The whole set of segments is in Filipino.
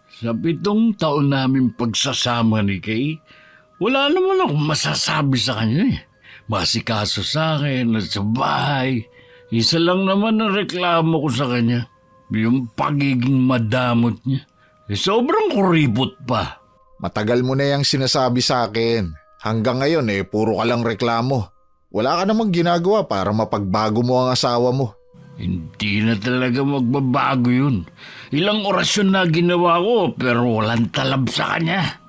Sa 7 taon namin pagsasama ni Kay, wala naman akong masasabi sa kanya eh. Masikaso sa akin at sa bahay. Isa lang naman ang reklamo ko sa kanya. Yung pagiging madamot niya. Sobrang kuripot pa. Matagal mo na yung sinasabi sa akin. Hanggang ngayon puro ka lang reklamo. Wala ka namang ginagawa para mapagbago mo ang asawa mo. Hindi na talaga magbabago yun. Ilang orasyon na ginawa ko pero walang talab sa kanya.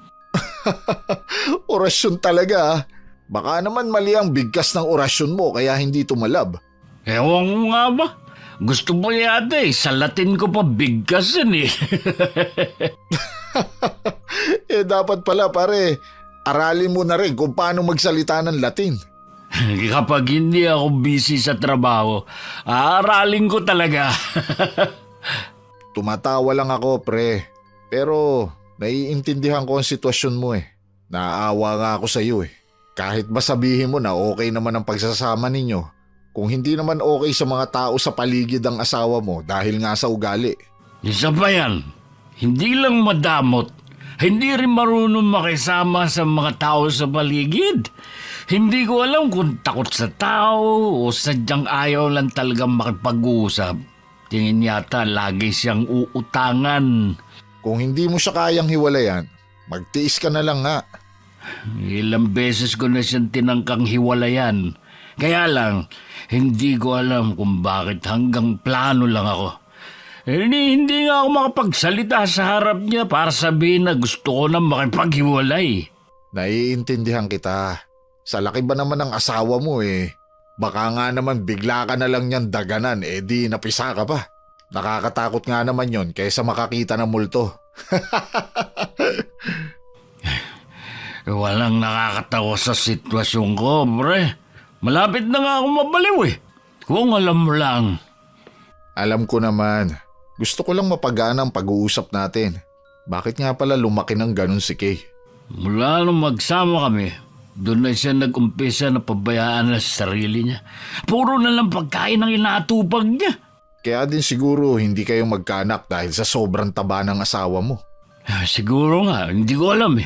Orasyon talaga ah. Baka naman mali ang bigkas ng orasyon mo kaya hindi tumalab. Ewan ko nga ba? Gusto mo yata sa Latin ko pa bigkasan eh. Dapat pala pare, aralin mo na rin kung paano magsalita ng Latin. Kapag hindi ako busy sa trabaho, aaralin ko talaga. Tumatawa lang ako pre, pero naiintindihan ko ang sitwasyon mo Naaawa nga ako sa iyo Kahit ba sabihin mo na okay naman ang pagsasama ninyo, kung hindi naman okay sa mga tao sa paligid ang asawa mo dahil nga sa ugali. Isa pa yan, hindi lang madamot, hindi rin marunong makisama sa mga tao sa paligid. Hindi ko alam kung takot sa tao o sadyang ayaw lang talagang makipag-uusap. Tingin yata lagi siyang uutangan. Kung hindi mo siya kayang hiwalayan, magtiis ka na lang nga. Ilang beses ko na siyang tinangkang hiwalayan. Kaya lang, hindi ko alam kung bakit hanggang plano lang ako. Hindi nga ako makapagsalita sa harap niya para sabihin na gusto ko na makipaghiwalay. Naiintindihan kita. Sa laki ba naman ng asawa mo Baka nga naman bigla ka na lang niyan daganan di napisa ka pa. Nakakatakot nga naman yon kaysa makakita ng multo. Walang nakakatawa sa sitwasyon ko, pre. Malapit na nga ako mabaliw Kung alam mo lang. Alam ko naman. Gusto ko lang mapagana ang pag-uusap natin. Bakit nga pala lumaki ng ganun si Kay? Mula nung magsama kami, doon na siya nag-umpisa na pabayaan na sa sarili niya. Puro na lang pagkain ang inaatupag niya. Kaya din siguro hindi kayo magkaanak dahil sa sobrang taba ng asawa mo. Siguro nga, hindi ko alam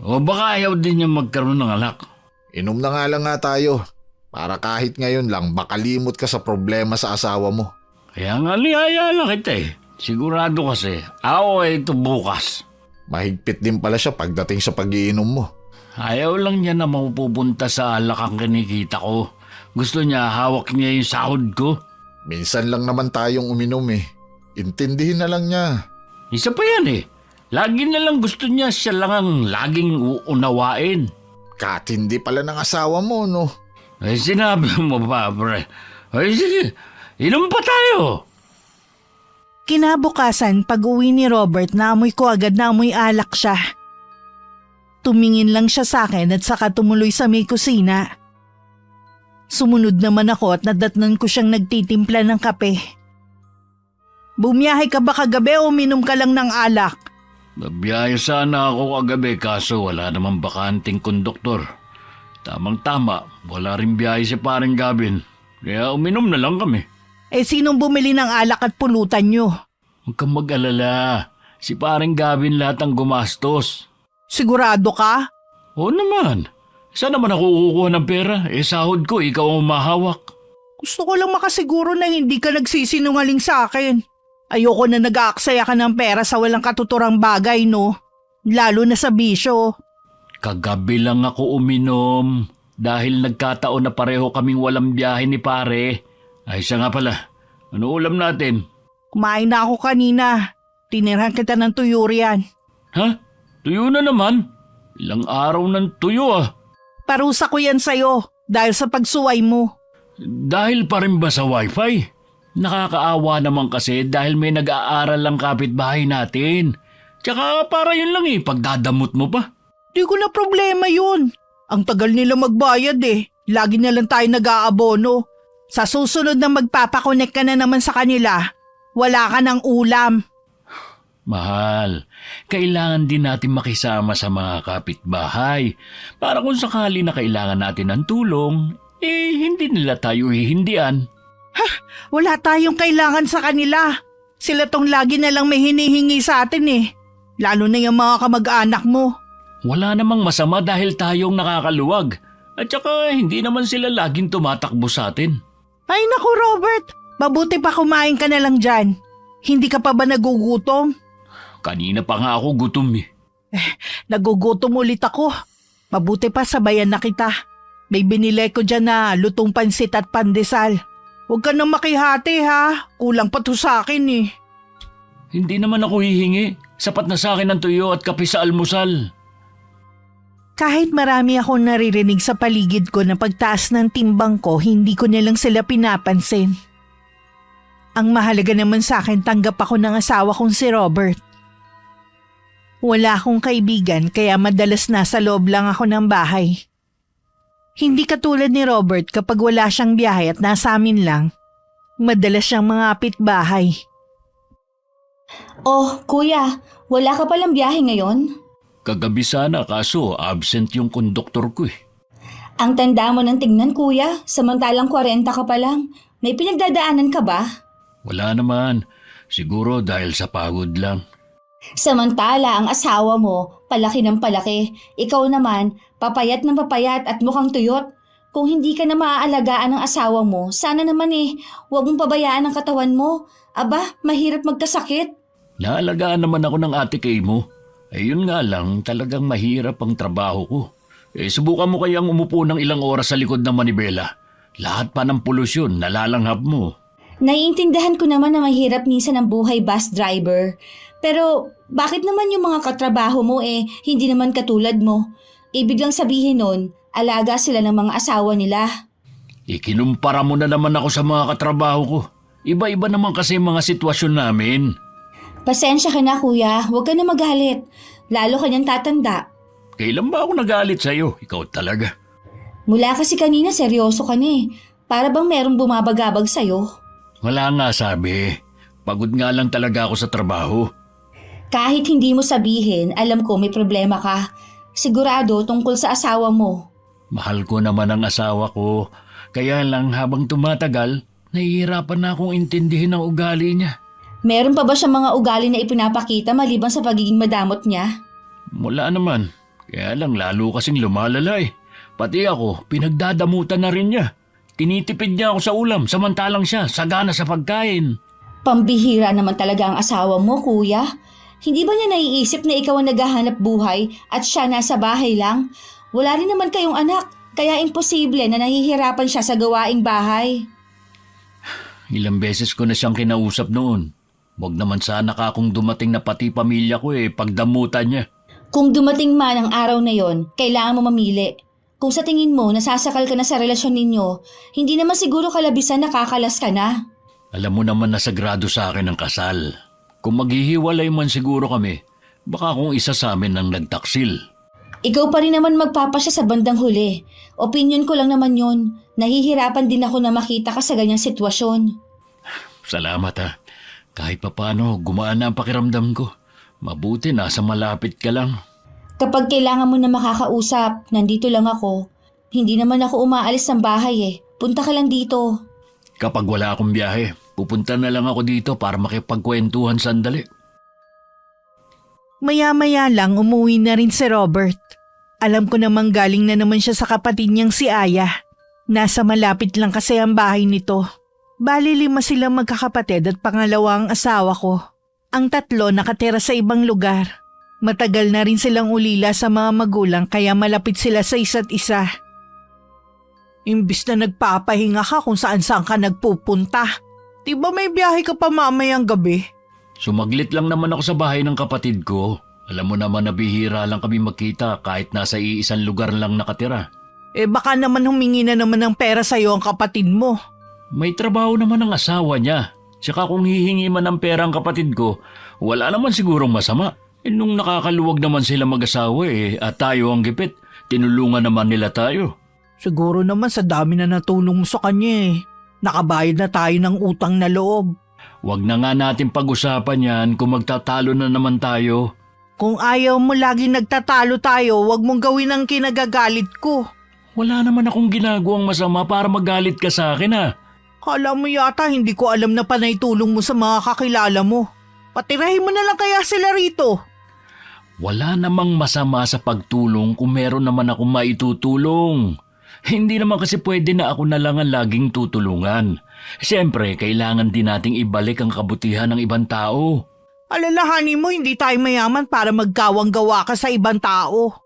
O baka ayaw din niya magkaroon ng anak. Inom na nga lang nga tayo. Para kahit ngayon lang makalimot ka sa problema sa asawa mo. Kaya nga niyaya lang kita Sigurado kasi, ako ito bukas. Mahigpit din pala siya pagdating sa pag-iinom mo. Ayaw lang niya na mapupunta sa alak ang kinikita ko. Gusto niya hawak niya yung sahod ko. Minsan lang naman tayong uminom Intindihin na lang niya. Isa pa yan Lagi na lang gusto niya siya lang ang laging uunawain. Katindi pala ng asawa mo, no? Sinabi mo pa, pre. Sige, inom pa tayo. Kinabukasan, pag-uwi ni Robert, naamoy ko agad na amoy alak siya. Tumingin lang siya sa akin at saka tumuloy sa may kusina. Sumunod naman ako at nadatnan ko siyang nagtitimpla ng kape. Bumiyahe ka ba kagabi o uminom ka lang ng alak? Nabiyahe sana ako kagabi kaso wala namang bakanting konduktor. Tamang-tama, wala rin biyahe si paring Gavin. Kaya uminom na lang kami. Sinong bumili ng alak at pulutan nyo? Huwag kang mag-alala. Si paring Gavin lahat ang gumastos. Sigurado ka? Oo naman. Saan naman ako kukuha ng pera? Sahod ko, ikaw ang umahawak. Gusto ko lang makasiguro na hindi ka nagsisinungaling sa akin. Ayoko na nag-aaksaya ka ng pera sa walang katuturang bagay, no? Lalo na sa bisyo. Kagabi lang ako uminom dahil nagkataon na pareho kaming walang biyahe ni pare. Ay, siya nga pala. Ano ulam natin? Kumain na ako kanina. Tinirhan kita ng tuyo riyan. Ha? Tuyo na naman? Ilang araw ng tuyo Parusa ko yan sa'yo dahil sa pagsuway mo. Dahil pa rin ba sa wifi? Nakakaawa naman kasi dahil may nag-aaral lang kapitbahay natin. Tsaka para yun lang pagdadamot mo pa. Di ko na problema yun. Ang tagal nila magbayad Lagi na lang tayo nag-aabono. Sa susunod na magpapakonek ka na naman sa kanila, wala ka ng ulam. Mahal, kailangan din natin makisama sa mga kapitbahay para kung sakali na kailangan natin ng tulong, hindi nila tayo hihindian. Wala tayong kailangan sa kanila. Sila tong lagi na lang may hinihingi sa atin Lalo na yung mga kamag-anak mo. Wala namang masama dahil tayong nakakaluwag. At saka hindi naman sila laging tumatakbo sa atin. Ay naku Robert, mabuti pa kumain ka na lang dyan. Hindi ka pa ba nagugutom? Kanina pa nga ako gutom eh. Nagugutom ulit ako. Mabuti pa sabayan na kita. May binili ko dyan na lutong pansit at pandesal. Huwag ka nang makihati ha. Kulang pa to sa akin eh. Hindi naman ako hihingi. Sapat na sa akin ang tuyo at kape sa almusal. Kahit marami akong naririnig sa paligid ko na pagtaas ng timbang ko, hindi ko nilang sila pinapansin. Ang mahalaga naman sa akin, tanggap ako ng asawa kong si Robert. Wala akong kaibigan kaya madalas nasa loob lang ako ng bahay. Hindi katulad ni Robert kapag wala siyang biyahe at nasa amin lang. Madalas siyang mangapit bahay. Oh, kuya, wala ka palang biyahe ngayon? Kagabi sana kaso absent yung konduktor ko eh. Ang tanda mo ng tingnan, kuya. Samantalang 40 ka pa lang. May pinagdadaanan ka ba? Wala naman. Siguro dahil sa pagod lang. Samantala, ang asawa mo, palaki ng palaki. Ikaw naman, papayat ng papayat at mukhang tuyot. Kung hindi ka na maaalagaan ng asawa mo, sana naman huwag mong pabayaan ang katawan mo. Aba, mahirap magkasakit. Naalagaan naman ako ng ate Kay mo. Ayun nga lang, talagang mahirap ang trabaho ko. Subukan mo kayang umupo ng ilang oras sa likod ng manibela. Lahat pa ng polusyon, nalalanghap mo. Naiintindihan ko naman na mahirap minsan ang buhay bus driver. Pero bakit naman yung mga katrabaho mo hindi naman katulad mo? Ibig lang sabihin nun, alaga sila ng mga asawa nila. Ikinumpara mo na naman ako sa mga katrabaho ko. Iba-iba naman kasi mga sitwasyon namin. Pasensya ka na kuya, huwag ka na magalit. Lalo ka niyang tatanda. Kailan ba ako nagalit sa'yo? Ikaw talaga. Mula kasi kanina seryoso ka na Para bang merong bumabagabag sa'yo? Wala nga sabi. Pagod nga lang talaga ako sa trabaho. Kahit hindi mo sabihin, alam ko may problema ka. Sigurado tungkol sa asawa mo. Mahal ko naman ang asawa ko. Kaya lang habang tumatagal, nahihirapan na akong intindihin ang ugali niya. Meron pa ba siya mga ugali na ipinapakita maliban sa pagiging madamot niya? Wala naman. Kaya lang lalo kasing lumalala Pati ako, pinagdadamutan na rin niya. Tinitipid niya ako sa ulam samantalang siya sagana sa pagkain. Pambihira naman talaga ang asawa mo, kuya. Hindi ba niya naiisip na ikaw ang naghahanap buhay at siya nasa bahay lang? Wala rin naman kayong anak, kaya imposible na nahihirapan siya sa gawaing bahay. Ilang beses ko na siyang kinausap noon. Huwag naman sana ka kung dumating na pati pamilya ko pagdamutan niya. Kung dumating man ang araw na yon, kailangan mo mamili. Kung sa tingin mo nasasakal ka na sa relasyon ninyo, hindi naman siguro kalabisan nakakalas ka na. Alam mo naman na sagrado sa akin ang kasal. Kung maghihiwalay man siguro kami, baka kung isa sa amin ang nagtaksil. Ikaw pa rin naman magpapasya sa bandang huli. Opinyon ko lang naman yon. Nahihirapan din ako na makita ka sa ganyang sitwasyon. Salamat ha. Kahit papano, gumaan na ang pakiramdam ko. Mabuti nasa malapit ka lang. Kapag kailangan mo na makakausap, nandito lang ako. Hindi naman ako umaalis ng bahay Punta ka lang dito. Kapag wala akong biyahe, pupunta na lang ako dito para makipagkwentuhan sandali. Maya-maya lang umuwi na rin si Robert. Alam ko namang galing na naman siya sa kapatid niyang si Aya. Nasa malapit lang kasi ang bahay nito. Bali 5 silang magkakapatid at pangalawa ang asawa ko. Ang 3 nakatira sa ibang lugar. Matagal na rin silang ulila sa mga magulang kaya malapit sila sa isa't isa. Imbis na nagpapahinga ka kung saan-saan ka nagpupunta. Diba may biyahe ka pa mamayang gabi? Sumaglit lang naman ako sa bahay ng kapatid ko. Alam mo naman na bihira lang kami magkita kahit nasa iisang lugar lang nakatira. Baka naman humingi na naman ng pera sa'yo ang kapatid mo. May trabaho naman ang asawa niya. Tsaka kung hihingi man ng pera ang kapatid ko, wala naman sigurong masama. Nung nakakaluwag naman sila mag-asawa at tayo ang gipit, tinulungan naman nila tayo. Siguro naman sa dami na natulong mo sa kanya Nakabayad na tayo ng utang na loob. Huwag na nga natin pag-usapan yan kung magtatalo na naman tayo. Kung ayaw mo lagi nagtatalo tayo, huwag mong gawin ang kinagagalit ko. Wala naman akong ginagawang masama para magalit ka sa akin Kala mo yata hindi ko alam na panay tulong mo sa mga kakilala mo. Patirahin mo na lang kaya sila rito. Wala namang masama sa pagtulong kung meron naman akong maitutulong. Hindi naman kasi pwede na ako na lang ang laging tutulungan. Siyempre, kailangan din nating ibalik ang kabutihan ng ibang tao. Alalahanin mo hindi tayo mayaman para magkawang-gawa ka sa ibang tao.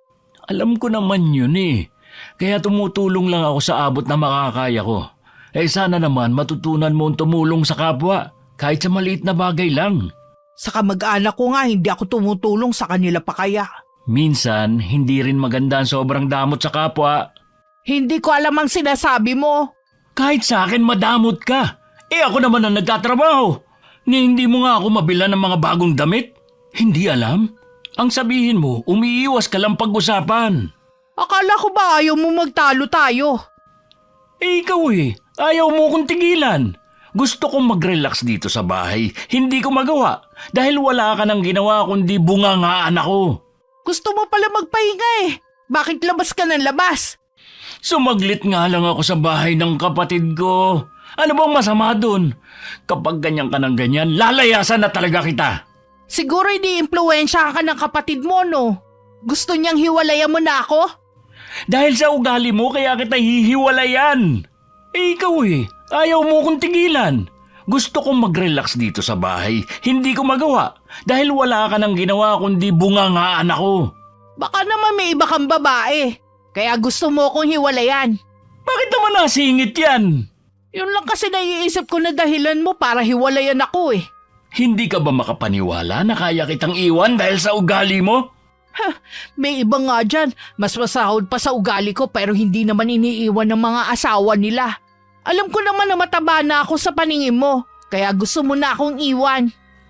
Alam ko naman yun eh. Kaya tumutulong lang ako sa abot na makakaya ko. Sana naman matutunan mo tumulong sa kapwa, kahit sa maliit na bagay lang. Sa kamag-anak ko nga hindi ako tumutulong sa kanila pa kaya. Minsan, hindi rin maganda ang sobrang damot sa kapwa. Hindi ko alam ang sinasabi mo. Kahit sa akin madamot ka. Ako naman ang nagtatrabaho. Ni hindi mo nga ako mabilan ng mga bagong damit. Hindi alam. Ang sabihin mo, umiiwas ka lang pag-usapan. Akala ko ba ayaw mo magtalo tayo? Ikaw ayaw mo kong tigilan. Gusto kong mag-relax dito sa bahay. Hindi ko magawa dahil wala ka nang ginawa kundi bungangaan ako. Gusto mo pala magpahinga eh. Bakit labas ka ng labas? Sumaglit nga lang ako sa bahay ng kapatid ko. Ano bang masama dun? Kapag ganyan ka ng ganyan, lalayasan na talaga kita. Siguro ini-impluwensya ka ng kapatid mo, no? Gusto niyang hiwalayan mo na ako? Dahil sa ugali mo, kaya kita hihiwalayan. Ikaw ayaw mo kong tigilan. Gusto kong mag-relax dito sa bahay. Hindi ko magawa dahil wala ka nang ginawa kundi bungangaan ako. Baka naman may iba kang babae. Kaya gusto mo akong hiwalayan. Bakit naman nasingit yan? Yun lang kasi naiisip ko na dahilan mo para hiwalayan ako eh. Hindi ka ba makapaniwala na kaya kitang iwan dahil sa ugali mo? May iba nga dyan, mas masahod pa sa ugali ko pero hindi naman iniiwan ng mga asawa nila. Alam ko naman na mataba na ako sa paningin mo, kaya gusto mo na akong iwan.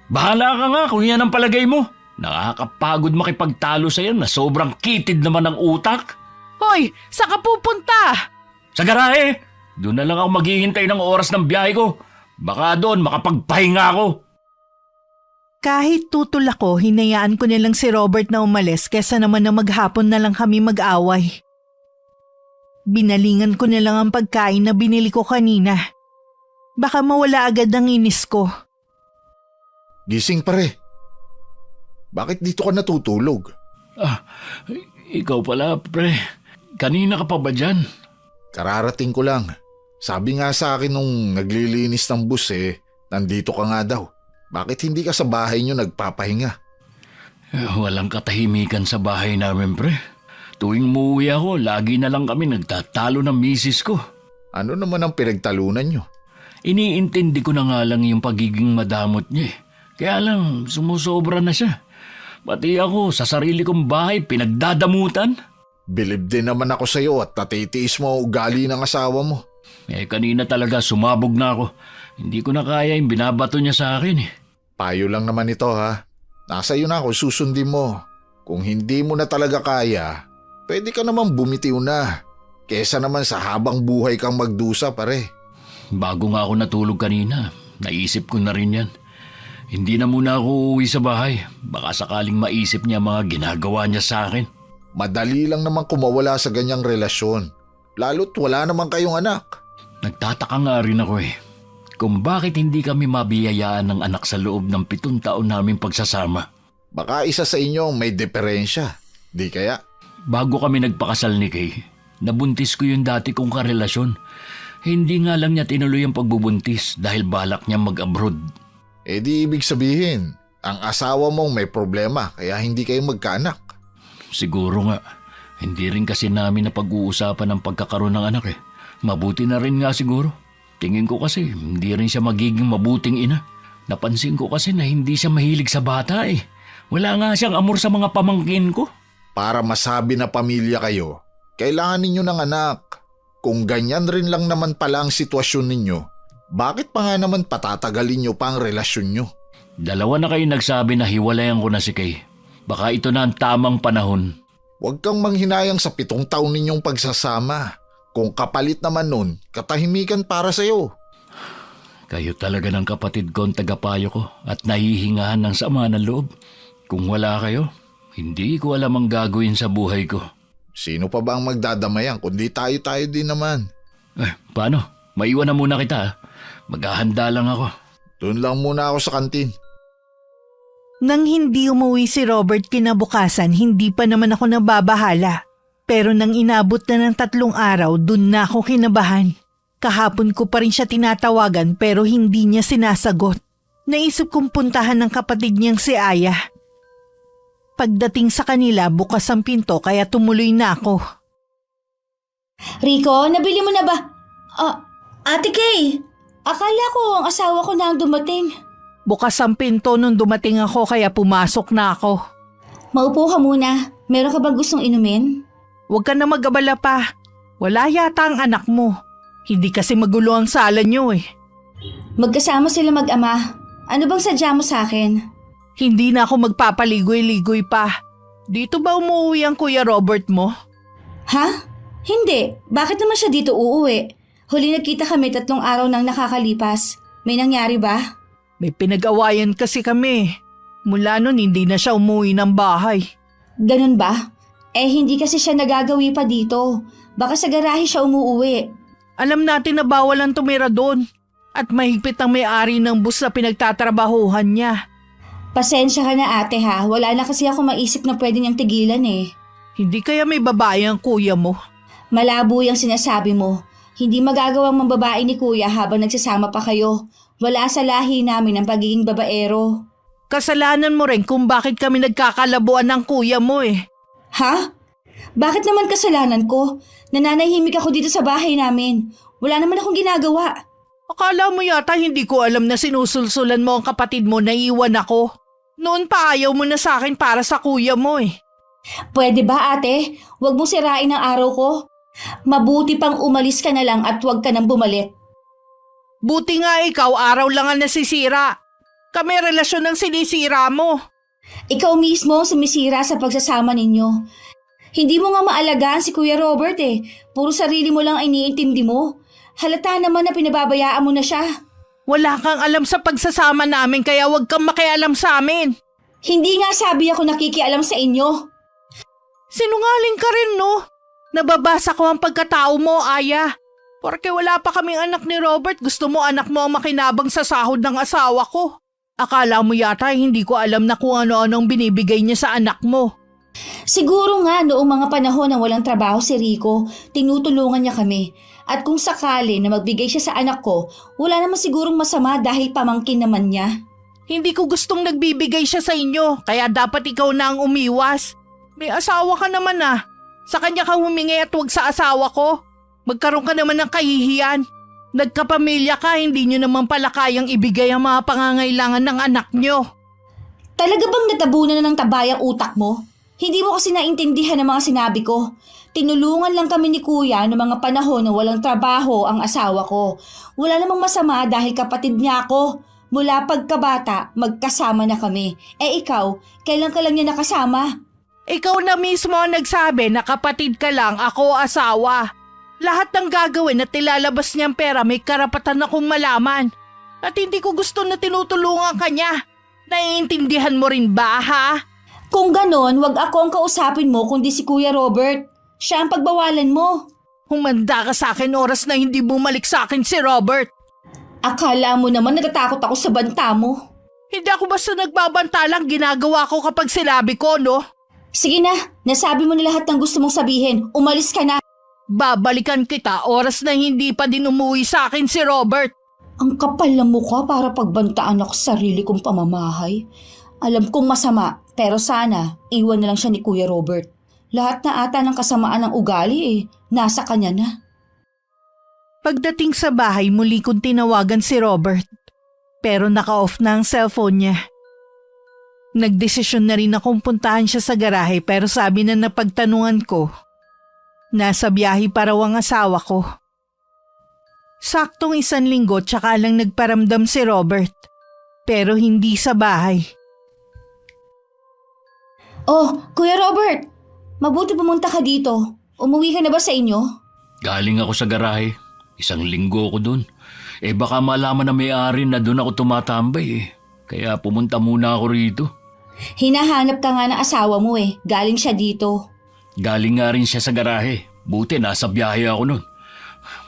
Bahala ka nga kung yan ang palagay mo. Nakakapagod makipagtalo sa'yo na sobrang kitid naman ng utak. Hoy, saan ka pupunta? Sa garahe, doon na lang ako maghihintay ng oras ng biyahe ko. Baka doon makapagpahinga ako. Kahit tutol ako, hinayaan ko nilang si Robert na umalis kesa naman na maghapon na lang kami mag-away. Binalingan ko na lang ang pagkain na binili ko kanina. Baka mawala agad ang inis ko. Gising pare. Bakit dito ka natutulog? Ikaw pala, pre. Kanina ka pa ba dyan? Kararating ko lang. Sabi nga sa akin nung naglilinis ng bus nandito ka nga daw. Bakit hindi ka sa bahay nyo nagpapahinga? Walang katahimikan sa bahay namin, pre. Tuwing umuwi ako, lagi na lang kami nagtatalo ng misis ko. Ano naman ang pinagtalunan nyo? Iniintindi ko na nga lang yung pagiging madamot niya. Kaya lang, sumusobra na siya. Pati ako, sa sarili kong bahay, pinagdadamutan. Bilib din naman ako sa'yo at natitiis mo ang ugali ng asawa mo. Kanina talaga sumabog na ako. Hindi ko na kaya yung binabato niya sa akin Payo lang naman ito ha. Nasa iyo na kung susundin mo. Kung hindi mo na talaga kaya, pwede ka naman bumitiw na. Kesa naman sa habang buhay kang magdusa pare. Bago nga ako natulog kanina, naisip ko na rin yan. Hindi na muna ako uuwi sa bahay. Baka sakaling maisip niya mga ginagawa niya sa akin. Madali lang naman kumawala sa ganyang relasyon. Lalo't wala naman kayong anak. Nagtataka nga rin ako kung bakit hindi kami mabiyayaan ng anak sa loob ng 7 taon naming pagsasama. Baka isa sa inyo may diferensya. Di kaya? Bago kami nagpakasal ni Kay, nabuntis ko yung dati kong karelasyon. Hindi nga lang niya tinuloy ang pagbubuntis dahil balak niya mag-abroad. Di ibig sabihin, ang asawa mong may problema kaya hindi kayo magkaanak. Siguro nga, hindi rin kasi namin napag-uusapan ang pagkakaroon ng anak Mabuti na rin nga siguro. Tingin ko kasi hindi rin siya magiging mabuting ina. Napansin ko kasi na hindi siya mahilig sa bata Wala nga siyang amor sa mga pamangkin ko. Para masabi na pamilya kayo, kailangan ninyo ng anak. Kung ganyan rin lang naman pala ang sitwasyon ninyo, bakit pa nga naman patatagalin nyo pa ang relasyon nyo? 2 na kayo nagsabi na hiwalayan ko na si Kay. Baka ito na ang tamang panahon. Huwag kang manghinayang sa 7 taon ninyong pagsasama. Kung kapalit naman nun, katahimikan para sa'yo. Kayo talaga ng kapatid ko ang tagapayo ko at nahihingahan ng sama ng loob. Kung wala kayo, hindi ko alam ang gagawin sa buhay ko. Sino pa ba ang magdadamayan kundi tayo-tayo din naman? Paano? Maiwan na muna kita. Maghahanda lang ako. Doon lang muna ako sa kantin. Nang hindi umuwi si Robert kinabukasan, hindi pa naman ako nababahala. Pero nang inabot na ng 3 araw, dun na ako kinabahan. Kahapon ko pa rin siya tinatawagan pero hindi niya sinasagot. Naisip kong puntahan ng kapatid niyang si Aya. Pagdating sa kanila, bukas ang pinto kaya tumuloy na ako. Rico, nabili mo na ba? Ate Kay, akala ko ang asawa ko na ang dumating. Bukas ang pinto nung dumating ako kaya pumasok na ako. Maupo ka muna. Meron ka bang gustong inumin? Huwag ka na mag-abala pa. Wala yata ang anak mo. Hindi kasi magulo ang sala niyo eh. Magkasama sila mag-ama. Ano bang sadya mo sa akin? Hindi na ako magpapaligoy-ligoy pa. Dito ba umuwi ang Kuya Robert mo? Ha? Hindi. Bakit naman siya dito uuwi? Huli nagkita kami 3 araw nang nakakalipas. May nangyari ba? May pinag-awayan kasi kami. Mula nun hindi na siya umuwi ng bahay. Ganun ba? Hindi kasi siya nagagawi pa dito. Baka sa garahe siya umuuwi. Alam natin na bawal ang tumira doon. At mahigpit ang may-ari ng bus na pinagtatrabahuhan niya. Pasensya ka na ate ha. Wala na kasi ako maisip na pwede niyang tigilan eh. Hindi kaya may babae ang kuya mo? Malabo yung sinasabi mo. Hindi magagawang mambabae ni kuya habang nagsasama pa kayo. Wala sa lahi namin ang pagiging babaero. Kasalanan mo rin kung bakit kami nagkakalabuan ng kuya mo eh. Ha? Bakit naman kasalanan ko? Nananahimik ako dito sa bahay namin. Wala naman akong ginagawa. Akala mo yata hindi ko alam na sinusulsulan mo ang kapatid mo na iwan ako. Noon pa ayaw mo na sa akin para sa kuya mo eh. Pwede ba ate? Huwag mo sirain ang araw ko. Mabuti pang umalis ka na lang at huwag ka nang bumalik. Buti nga ikaw araw lang ang nasisira. Kami relasyon ang sinisira mo. Ikaw mismo ang sumisira sa pagsasama ninyo. Hindi mo nga maalagaan si Kuya Robert eh. Puro sarili mo lang ay iniintindi mo. Halata naman na pinababayaan mo na siya. Wala kang alam sa pagsasama namin kaya huwag kang makialam sa amin. Hindi nga sabi ako nakikialam sa inyo. Sinungaling ka rin no? Nababasa ko ang pagkatao mo, Aya. Porque wala pa kaming anak ni Robert, gusto mo anak mo ang makinabang sa sahod ng asawa ko. Akala mo yata hindi ko alam na kung ano-anong binibigay niya sa anak mo. Siguro nga noong mga panahon na walang trabaho si Rico, tinutulungan niya kami. At kung sakali na magbigay siya sa anak ko, wala naman sigurong masama dahil pamangkin naman niya. Hindi ko gustong nagbibigay siya sa inyo, kaya dapat ikaw na ang umiwas. May asawa ka naman ah. Sa kanya ka humingi at huwag sa asawa ko. Magkaroon ka naman ng kahihiyan. Nagkapamilya ka, hindi nyo naman pala kayang ibigay ang mga pangangailangan ng anak nyo. Talaga bang natabunan na ng tabay ang utak mo? Hindi mo kasi naintindihan ang mga sinabi ko. Tinulungan lang kami ni Kuya noong mga panahon na walang trabaho ang asawa ko. Wala namang masama dahil kapatid niya ako. Mula pagkabata, magkasama na kami. Ikaw, kailan ka lang niya nakasama? Ikaw na mismo ang nagsabi na kapatid ka lang, ako asawa. Lahat ng gagawin at ilalabas niyang pera may karapatan akong malaman. At hindi ko gusto na tinutulungan ka niya. Naiintindihan mo rin ba ha? Kung ganon, wag ako ang kausapin mo kundi si Kuya Robert. Siya ang pagbawalan mo. Humanda ka sa akin oras na hindi bumalik sa akin si Robert. Akala mo naman natatakot ako sa banta mo. Hindi ako basta nagbabanta lang, ginagawa ko kapag sinabi ko, no? Sige na, nasabi mo na lahat ng gusto mong sabihin. Umalis ka na. Babalikan kita oras na hindi pa din umuwi sa akin si Robert. Ang kapal ng mukha para pagbantaan ako sa sarili kong pamamahay. Alam kong masama, pero sana iwan na lang siya ni Kuya Robert. Lahat na ata ng kasamaan ng ugali nasa kanya na. Pagdating sa bahay, muli kong tinawagan si Robert. Pero naka-off na ang cellphone niya. Nagdesisyon na rin akong puntahan siya sa garahe pero sabi na napagtanungan ko, nasa biyahe pa raw ang asawa ko. Saktong 1 linggo tsaka lang nagparamdam si Robert. Pero hindi sa bahay. Oh, Kuya Robert! Mabuti pumunta ka dito. Umuwi ka na ba sa inyo? Galing ako sa garahe. 1 linggo ako dun. Baka malaman na may-ari na dun ako tumatambay Kaya pumunta muna ako rito. Hinahanap ka nga ng asawa mo Galing siya dito. Galing nga rin siya sa garahe. Buti nasa biyahe ako nun.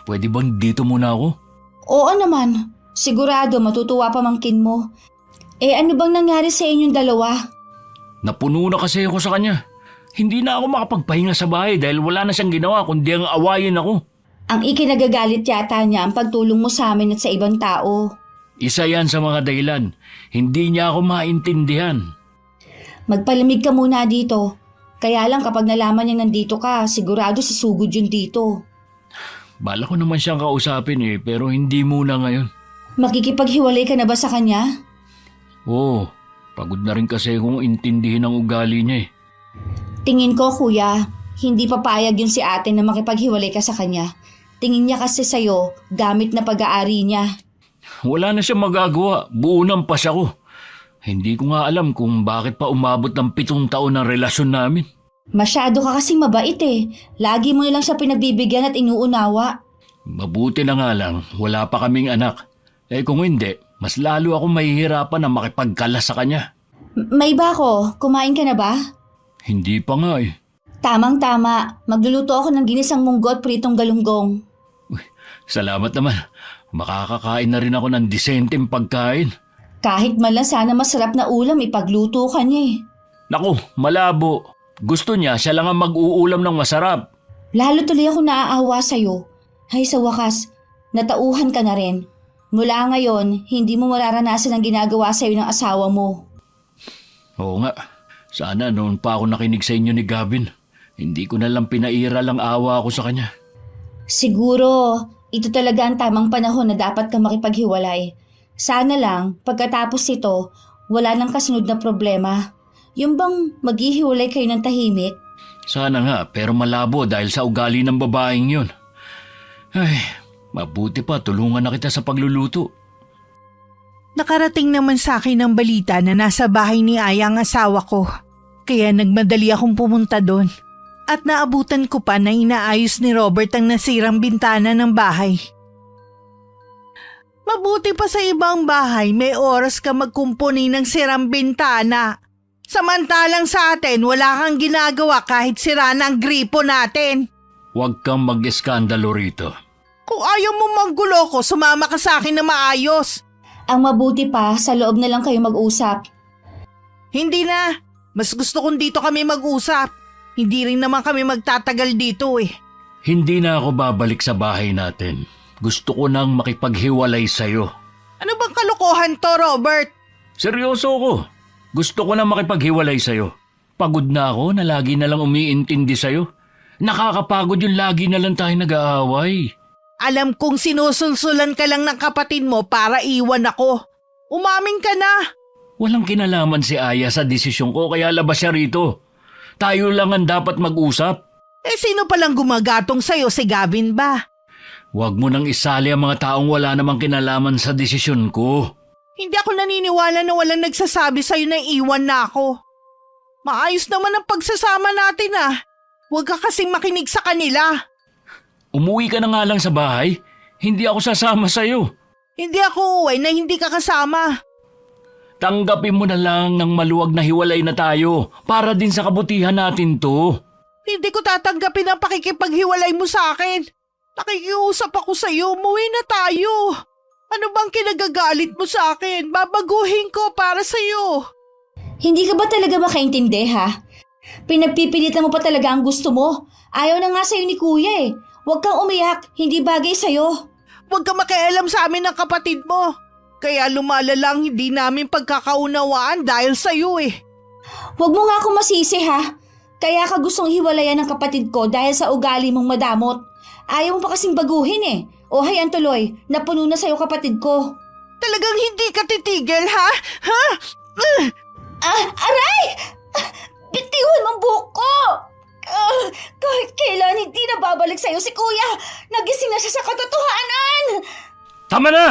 Pwede bang dito muna ako? Oo naman. Sigurado matutuwa pamangkin mo. Ano bang nangyari sa inyong dalawa? Napuno na kasi ako sa kanya. Hindi na ako makapagpahinga sa bahay dahil wala na siyang ginawa kundi ang awayin ako. Ang ikinagagalit yata niya ang pagtulong mo sa amin at sa ibang tao. Isa yan sa mga dahilan. Hindi niya ako maintindihan. Magpalamig ka muna dito. Kaya lang kapag nalaman niya nandito ka, sigurado sasugod yun dito. Bala ko naman siyang kausapin pero hindi muna ngayon. Makikipaghiwalay ka na ba sa kanya? Oo, pagod na rin kasi kung intindihin ang ugali niya Tingin ko, kuya, hindi papayag yun si ate na makipaghiwalay ka sa kanya. Tingin niya kasi sa'yo, gamit na pag-aari niya. Wala na siyang magagawa, buo ng pas ako. Hindi ko nga alam kung bakit pa umabot ng 7 taon ng relasyon namin. Masyado ka kasing mabait Lagi mo nilang siya pinagbibigyan at inuunawa. Mabuti na nga lang, wala pa kaming anak. Kung hindi, mas lalo ako mahihirapan na makipagkala sa kanya. May ba ako? Kumain ka na ba? Hindi pa nga Tamang-tama. Magluluto ako ng ginisang munggo at pritong galunggong. Salamat naman. Makakakain na rin ako ng disenteng pagkain. Kahit man lang sana masarap na ulam, ipagluto ka niya Naku, malabo. Gusto niya, siya lang ang mag-uulam ng masarap. Lalo tuloy ako naaawa sa'yo. Ay sa wakas, natauhan ka na rin. Mula ngayon, hindi mo mararanasan ang ginagawa sa'yo ng asawa mo. Oo nga. Sana noon pa ako nakinig sa inyo ni Gavin. Hindi ko na lang pinairal ang awa ko sa kanya. Siguro, ito talaga ang tamang panahon na dapat ka makipaghiwalay. Sana lang, pagkatapos ito, wala nang kasunod na problema. Yung bang maghihiwalay kayo ng tahimik? Sana nga, pero malabo dahil sa ugali ng babaeng yun. Ay, mabuti pa tulungan na kita sa pagluluto. Nakarating naman sa akin ang balita na nasa bahay ni Aya ang asawa ko. Kaya nagmadali akong pumunta doon. At naabutan ko pa na inaayos ni Robert ang nasirang bintana ng bahay. Mabuti pa sa ibang bahay may oras ka magkumpuni ng sirang bintana. Samantalang sa atin wala kang ginagawa kahit sira na ang gripo natin. Huwag kang mag-eskandalo rito. Kung ayaw mo manggulo ko, sumama ka sa akin na maayos. Ang mabuti pa, sa loob na lang kayo mag-usap. Hindi na. Mas gusto kong dito kami mag-usap. Hindi rin naman kami magtatagal dito Hindi na ako babalik sa bahay natin. Gusto ko nang makipaghiwalay sa'yo. Ano bang kalokohan to, Robert? Seryoso ko. Gusto ko nang makipaghiwalay sa'yo. Pagod na ako na lagi na lang umiintindi sa'yo. Nakakapagod yung lagi na lang tayo nag-aaway. Alam kong sinusulsulan ka lang ng kapatid mo para iwan ako. Umamin ka na. Walang kinalaman si Aya sa desisyon ko kaya labas siya rito. Tayo lang ang dapat mag-usap. Sino palang gumagatong sa'yo, si Gavin ba? Huwag mo nang isali ang mga taong wala namang kinalaman sa desisyon ko. Hindi ako naniniwala na walang nagsasabi sa'yo na iwan na ako. Maayos naman ang pagsasama natin Huwag ka kasing makinig sa kanila. Umuwi ka na nga lang sa bahay. Hindi ako sasama sa'yo. Hindi ako uuwi na hindi ka kasama. Tanggapin mo na lang ng maluwag na hiwalay na tayo para din sa kabutihan natin to. Hindi ko tatanggapin ang pakikipaghiwalay mo sa akin. Nakikiusap ako sa'yo, umuwi na tayo. Ano bang kinagagalit mo sa akin? Babaguhin ko para sa'yo. Hindi ka ba talaga makaintindi Pinagpipilitan mo pa talaga ang gusto mo. Ayaw na nga sa'yo ni kuya Huwag kang umiyak, hindi bagay sa'yo. Huwag ka makialam sa amin ng kapatid mo. Kaya lumalalang hindi namin pagkakaunawaan dahil sa'yo Huwag mo nga akong masisi Kaya ka gustong hiwalayan ng kapatid ko dahil sa ugali mong madamot. Ayaw mo pa kasing baguhin O hayan tuloy, napuno na sa'yo kapatid ko. Talagang hindi ka titigil ha? Aray! Bitiwan mo ang buhok ko! Kahit kailan hindi na babalik sa'yo si kuya. Nagising na siya sa katotohanan. Tama na!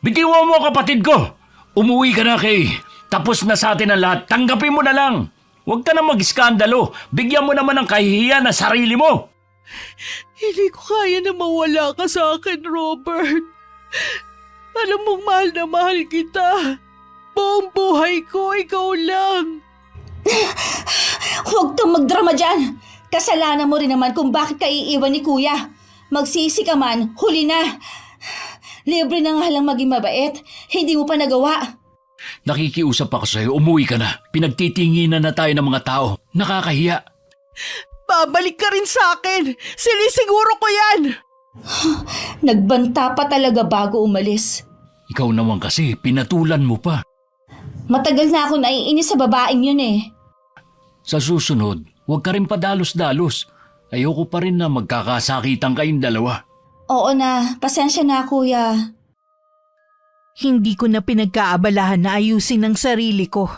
Bitiwan mo kapatid ko! Umuwi ka na, Kay. Tapos na sa atin ang lahat. Tanggapin mo na lang. Huwag ka na mag-iskandalo. Bigyan mo naman ng kahihiyan na sarili mo. Hindi ko kaya na mawala ka sa akin, Robert. Alam mong mahal na mahal kita. Buong buhay ko, ikaw lang. Huwag kang magdrama dyan. Kasalanan mo rin naman kung bakit ka iiwan ni kuya. Magsisi ka man, huli na. Libre na nga lang maging mabait. Hindi mo pa nagawa. Nakikiusap ako sa'yo, umuwi ka na. Pinagtitinginan na tayo ng mga tao. Nakakahiya. Babalik ka rin sa akin. Sinisiguro ko yan. Nagbanta pa talaga bago umalis. Ikaw naman kasi, pinatulan mo pa. Matagal na ako naiinis sa babaeng yun eh. Sa susunod, huwag ka rin padalos-dalos. Ayoko pa rin na magkakasakitan kayong dalawa. Oo na, pasensya na kuya. Hindi ko na pinagkaabalahan na ayusin ang sarili ko.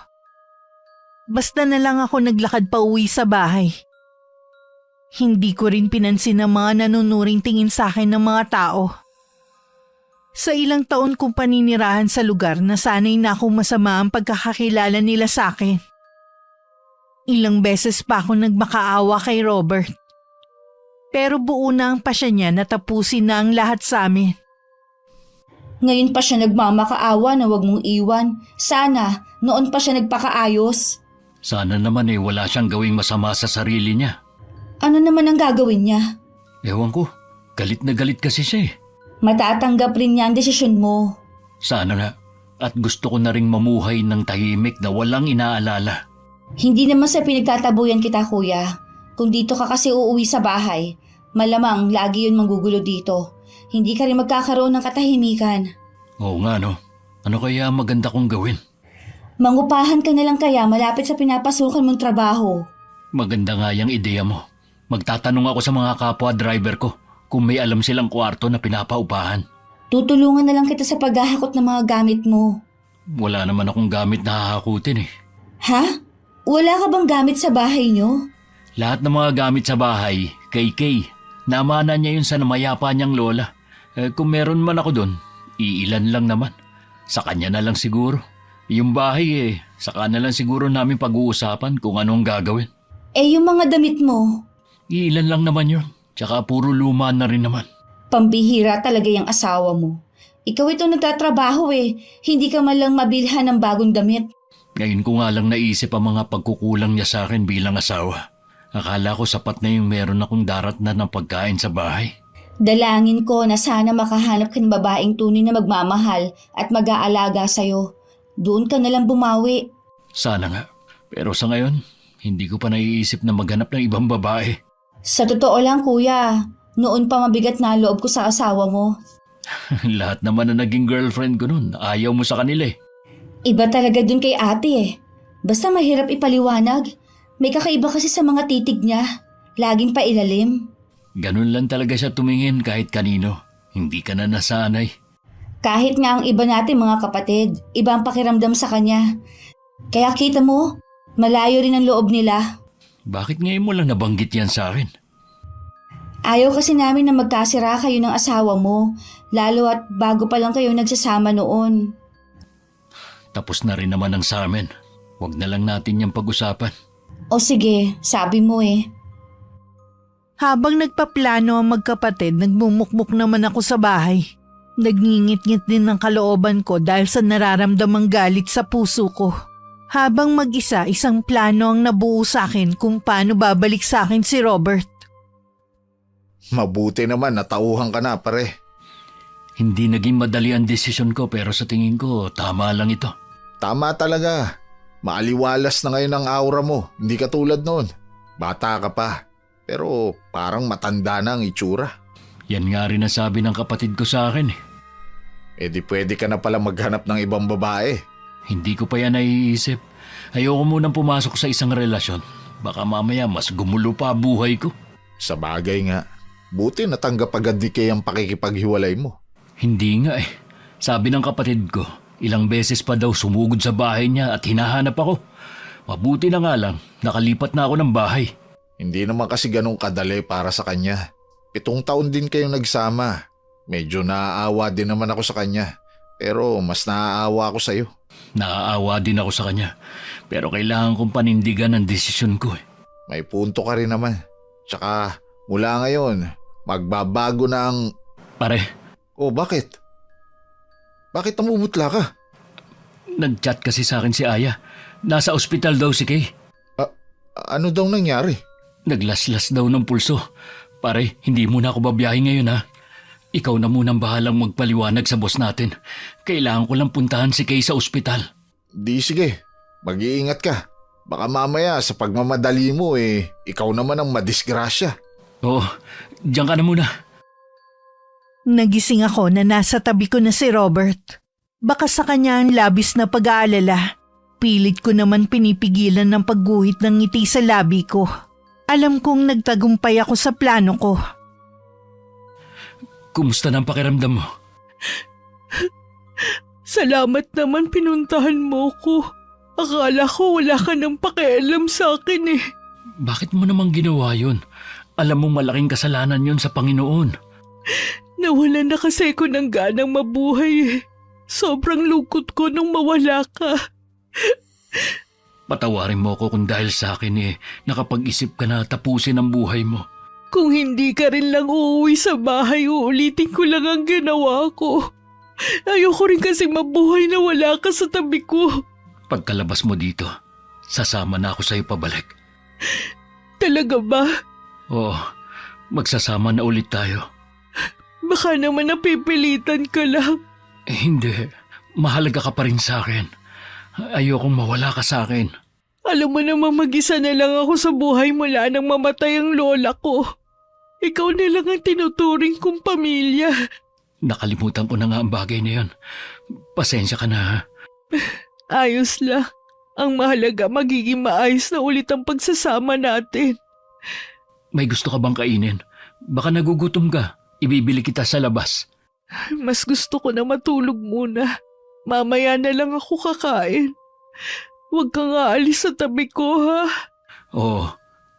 Basta na lang ako naglakad pa uwi sa bahay. Hindi ko rin pinansin ang mga nanunuring tingin sa akin ng mga tao. Sa ilang taon kong paninirahan sa lugar, nasanay na akong masama ang pagkakakilala nila sa akin. Ilang beses pa ako nagmakaawa kay Robert. Pero buo na ang pasya niya na tapusin na ang lahat sa amin. Ngayon pa siya nagmamakaawa na wag mong iwan. Sana, noon pa siya nagpakaayos. Sana naman wala siyang gawing masama sa sarili niya. Ano naman ang gagawin niya? Ewan ko, galit na galit kasi siya eh. Matatanggap rin niya ang desisyon mo. Sana nga, at gusto ko na ring mamuhay ng tahimik na walang inaalala. Hindi naman sa pinagtatabuyan kita kuya. Kung dito ka kasi uuwi sa bahay, malamang lagi yun manggugulo dito. Hindi ka rin magkakaroon ng katahimikan. Oo nga no, ano kaya maganda kong gawin? Mangupahan ka na lang kaya malapit sa pinapasukan mong trabaho. Maganda nga yung ideya mo. Magtatanong ako sa mga kapwa driver ko kung may alam silang kwarto na pinapaupahan. Tutulungan na lang kita sa paghahakot ng mga gamit mo. Wala naman akong gamit na hahakutin eh. Ha? Wala ka bang gamit sa bahay niyo? Lahat ng mga gamit sa bahay, kay Kay. Namana niya yun sa namayapa niyang lola. Kung meron man ako doon, iilan lang naman. Sa kanya na lang siguro. Yung bahay saka na lang siguro namin pag-uusapan kung anong gagawin. Yung mga damit mo. Iilan lang naman yun. Tsaka puro luma na rin naman. Pambihira talaga yung asawa mo. Ikaw ito nagtatrabaho Hindi ka man lang mabilhan ng bagong damit. Ngayon ko nga lang naisip ang mga pagkukulang niya sa akin bilang asawa. Akala ko sapat na yung meron akong darat na ng pagkain sa bahay. Dalangin ko na sana makahanap ka ng babaeng tunay na magmamahal at mag-aalaga sa'yo. Doon ka nalang bumawi. Sana nga. Pero sa ngayon, hindi ko pa naiisip na maghanap ng ibang babae. Sa totoo lang kuya, noon pa mabigat na loob ko sa asawa mo. Lahat naman na naging girlfriend ko noon, ayaw mo sa kanila eh. Iba talaga dun kay ate Basta mahirap ipaliwanag. May kakaiba kasi sa mga titig niya. Laging pailalim. Ganun lang talaga siya tumingin kahit kanino. Hindi ka na nasanay. Kahit nga ang iba natin mga kapatid, iba ang pakiramdam sa kanya. Kaya kita mo, malayo rin ang loob nila. Bakit ngayon mo lang nabanggit yan sa akin? Ayaw kasi namin na magkasira kayo ng asawa mo, lalo at bago pa lang kayo nagsasama noon. Tapos na rin naman ang sa amin. Huwag na lang natin yung pag-usapan. O sige, sabi mo Habang nagpaplano ang magkapatid, nagmumukmuk naman ako sa bahay. Nagngingit-ngit din ng kalooban ko dahil sa nararamdamang galit sa puso ko. Habang mag-isa, isang plano ang nabuo sa akin kung paano babalik sa akin si Robert. Mabuti naman, natauhan ka na pare. Hindi naging madali ang desisyon ko pero sa tingin ko, tama lang ito. Tama talaga. Maaliwalas na ngayon ang aura mo, hindi ka tulad noon. Bata ka pa, pero parang matanda na ang itsura. Yan nga rin ang sabi ng kapatid ko sa akin Di pwede ka na pala maghanap ng ibang babae. Hindi ko pa yan naiisip. Ayoko munang pumasok sa isang relasyon. Baka mamaya mas gumulo pa buhay ko. Sa bagay nga, buti natanggap agad di kay ang pakikipaghiwalay mo. Hindi nga Sabi ng kapatid ko, ilang beses pa daw sumugod sa bahay niya at hinahanap ako. Mabuti na nga lang, nakalipat na ako ng bahay. Hindi naman kasi ganun kadali para sa kanya. 7 taon din kayong nagsama. Medyo naaawa din naman ako sa kanya. Pero mas naaawa ako sa'yo. Naaawa din ako sa kanya. Pero kailangan kong panindigan ang desisyon ko May punto ka rin naman. Tsaka mula ngayon, magbabago na ang... Pare. Bakit? Bakit namumutla ka? Nag-chat kasi sa akin si Aya. Nasa ospital daw si Kay. Ano daw nangyari? Naglaslas daw ng pulso. Pare, hindi muna ako babiyahe ngayon Ikaw na munang bahalang magpaliwanag sa boss natin. Kailangan ko lang puntahan si Kay sa ospital. Di sige, mag-iingat ka. Baka mamaya sa pagmamadali mo ikaw naman ang madisgrasya. Oo, diyan ka na muna. Nagising ako na nasa tabi ko na si Robert. Baka sa kanya ang labis na pag-aalala. Pilit ko naman pinipigilan ng pagguhit ng ngiti sa labi ko. Alam kong nagtagumpay ako sa plano ko. Kumusta na ang pakiramdam mo? Salamat naman pinuntahan mo ko. Akala ko wala ka nang pakialam sa akin eh. Bakit mo naman ginawa yun? Alam mo malaking kasalanan yun sa Panginoon. Nawalan na kasi ko ng ganang mabuhay eh. Sobrang lungkot ko nung mawala ka. Patawarin mo ako kung dahil sa akin nakapag-isip ka na tapusin ang buhay mo. Kung hindi ka rin lang uuwi sa bahay, uulitin ko lang ang ginawa ko. Ayoko rin kasi mabuhay na wala ka sa tabi ko. Pagkalabas mo dito, sasama na ako sa'yo pabalik. Talaga ba? Oo, magsasama na ulit tayo. Baka naman napipilitan ka lang. Hindi, mahalaga ka pa rin sa akin. Ayokong mawala ka sa akin. Alam mo namang mag-isa na lang ako sa buhay mula nang mamatay ang lola ko. Ikaw na lang ang tinuturing kong pamilya. Nakalimutan ko na nga ang bagay na yun. Pasensya ka na ha. Ayos lang. Ang mahalaga magiging maayos na ulit ang pagsasama natin. May gusto ka bang kainin? Baka nagugutom ka. Ibibili kita sa labas. Mas gusto ko na matulog muna. Mamaya na lang ako kakain. Huwag kang aalis sa tabi ko, ha? Oo,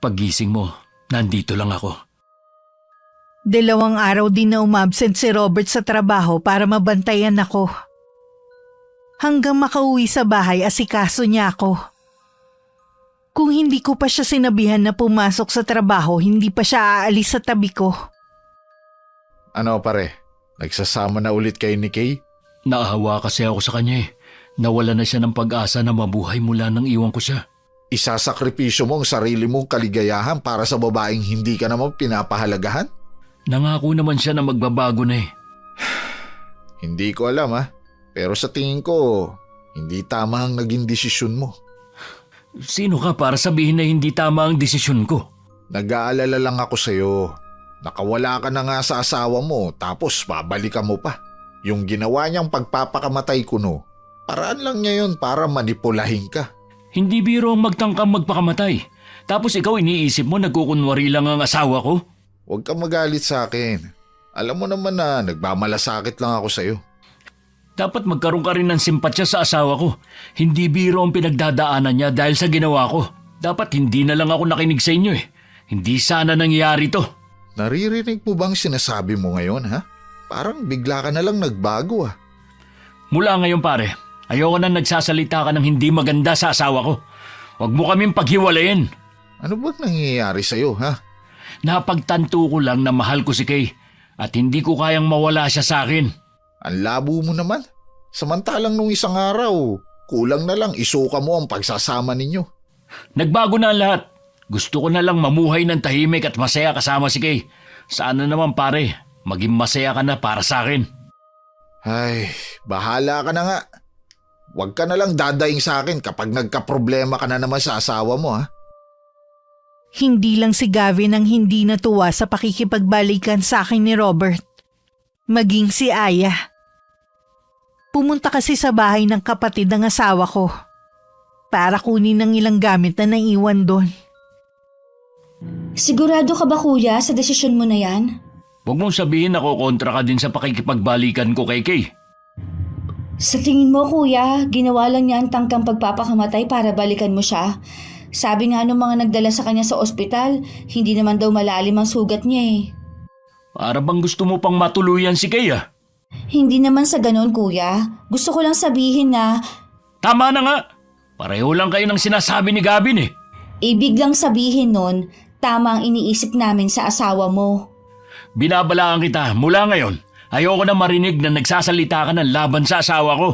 paggising mo, nandito lang ako. 2 araw din na umabsent si Robert sa trabaho para mabantayan ako. Hanggang makauwi sa bahay, asikaso niya ako. Kung hindi ko pa siya sinabihan na pumasok sa trabaho, hindi pa siya aalis sa tabi ko. Ano pare, nagsasama na ulit kayo ni Kay? Naahawa kasi ako sa kanya Nawala na siya ng pag-asa na mabuhay mula nang iwan ko siya. Isasakripisyo mo ang sarili mong kaligayahan para sa babaeng hindi ka naman pinapahalagahan? Nangako naman siya na magbabago na Hindi ko alam pero sa tingin ko, hindi tama ang naging desisyon mo. Sino ka para sabihin na hindi tama ang desisyon ko? Nag-aalala lang ako sa'yo. Nakawala ka na nga sa asawa mo tapos babalikan mo pa. Yung ginawa niyang pagpapakamatay ko paraan lang niya yun para manipulahin ka. Hindi biro ang magtangkang magpakamatay. Tapos ikaw iniisip mo nagkukunwari lang ang asawa ko? Huwag kang magalit sa akin. Alam mo naman na nagmamalasakit lang ako sa'yo. Dapat magkaroon ka rin ng simpatsya sa asawa ko. Hindi biro ang pinagdadaanan niya dahil sa ginawa ko. Dapat hindi na lang ako nakinig sa inyo Hindi sana nangyari to. Naririnig mo bang sinasabi mo ngayon Parang bigla ka na lang nagbago Mula ngayon pare, ayoko na nagsasalita ka ng hindi maganda sa asawa ko. Huwag mo kaming paghiwalayin. Ano bang nangyayari sa'yo Napagtanto ko lang na mahal ko si Kay at hindi ko kayang mawala siya sa akin. Ang labo mo naman. Samantalang nung isang araw, kulang na lang isuka mo ang pagsasama ninyo. Nagbago na ang lahat. Gusto ko na lang mamuhay ng tahimik at masaya kasama si Kay. Sana naman pare, maging masaya ka na para sa akin. Ay, bahala ka na nga. Huwag ka na lang dadaing sa akin kapag nagkaproblema ka na naman sa asawa mo Hindi lang si Gavin ang hindi natuwa sa pakikipagbalikan sa akin ni Robert. Maging si Aya. Pumunta kasi sa bahay ng kapatid ng asawa ko para kunin ng ilang gamit na naiwan doon. Sigurado ka ba kuya sa desisyon mo na yan? Huwag mong sabihin ako kontra ka din sa pakikipagbalikan ko kay Kay. Sa tingin mo kuya, ginawa lang niya ang tangkang pagpapakamatay para balikan mo siya. Sabi nga nung mga nagdala sa kanya sa ospital, hindi naman daw malalim ang sugat niya Para bang gusto mo pang matuluyan si Kay Hindi naman sa ganon kuya. Gusto ko lang sabihin na... Tama na nga. Pareho lang kayo ng sinasabi ni Gavin Ibig lang sabihin nun, tama ang iniisip namin sa asawa mo. Binabalaan kita mula ngayon. Ayoko na marinig na nagsasalita ka ng laban sa asawa ko.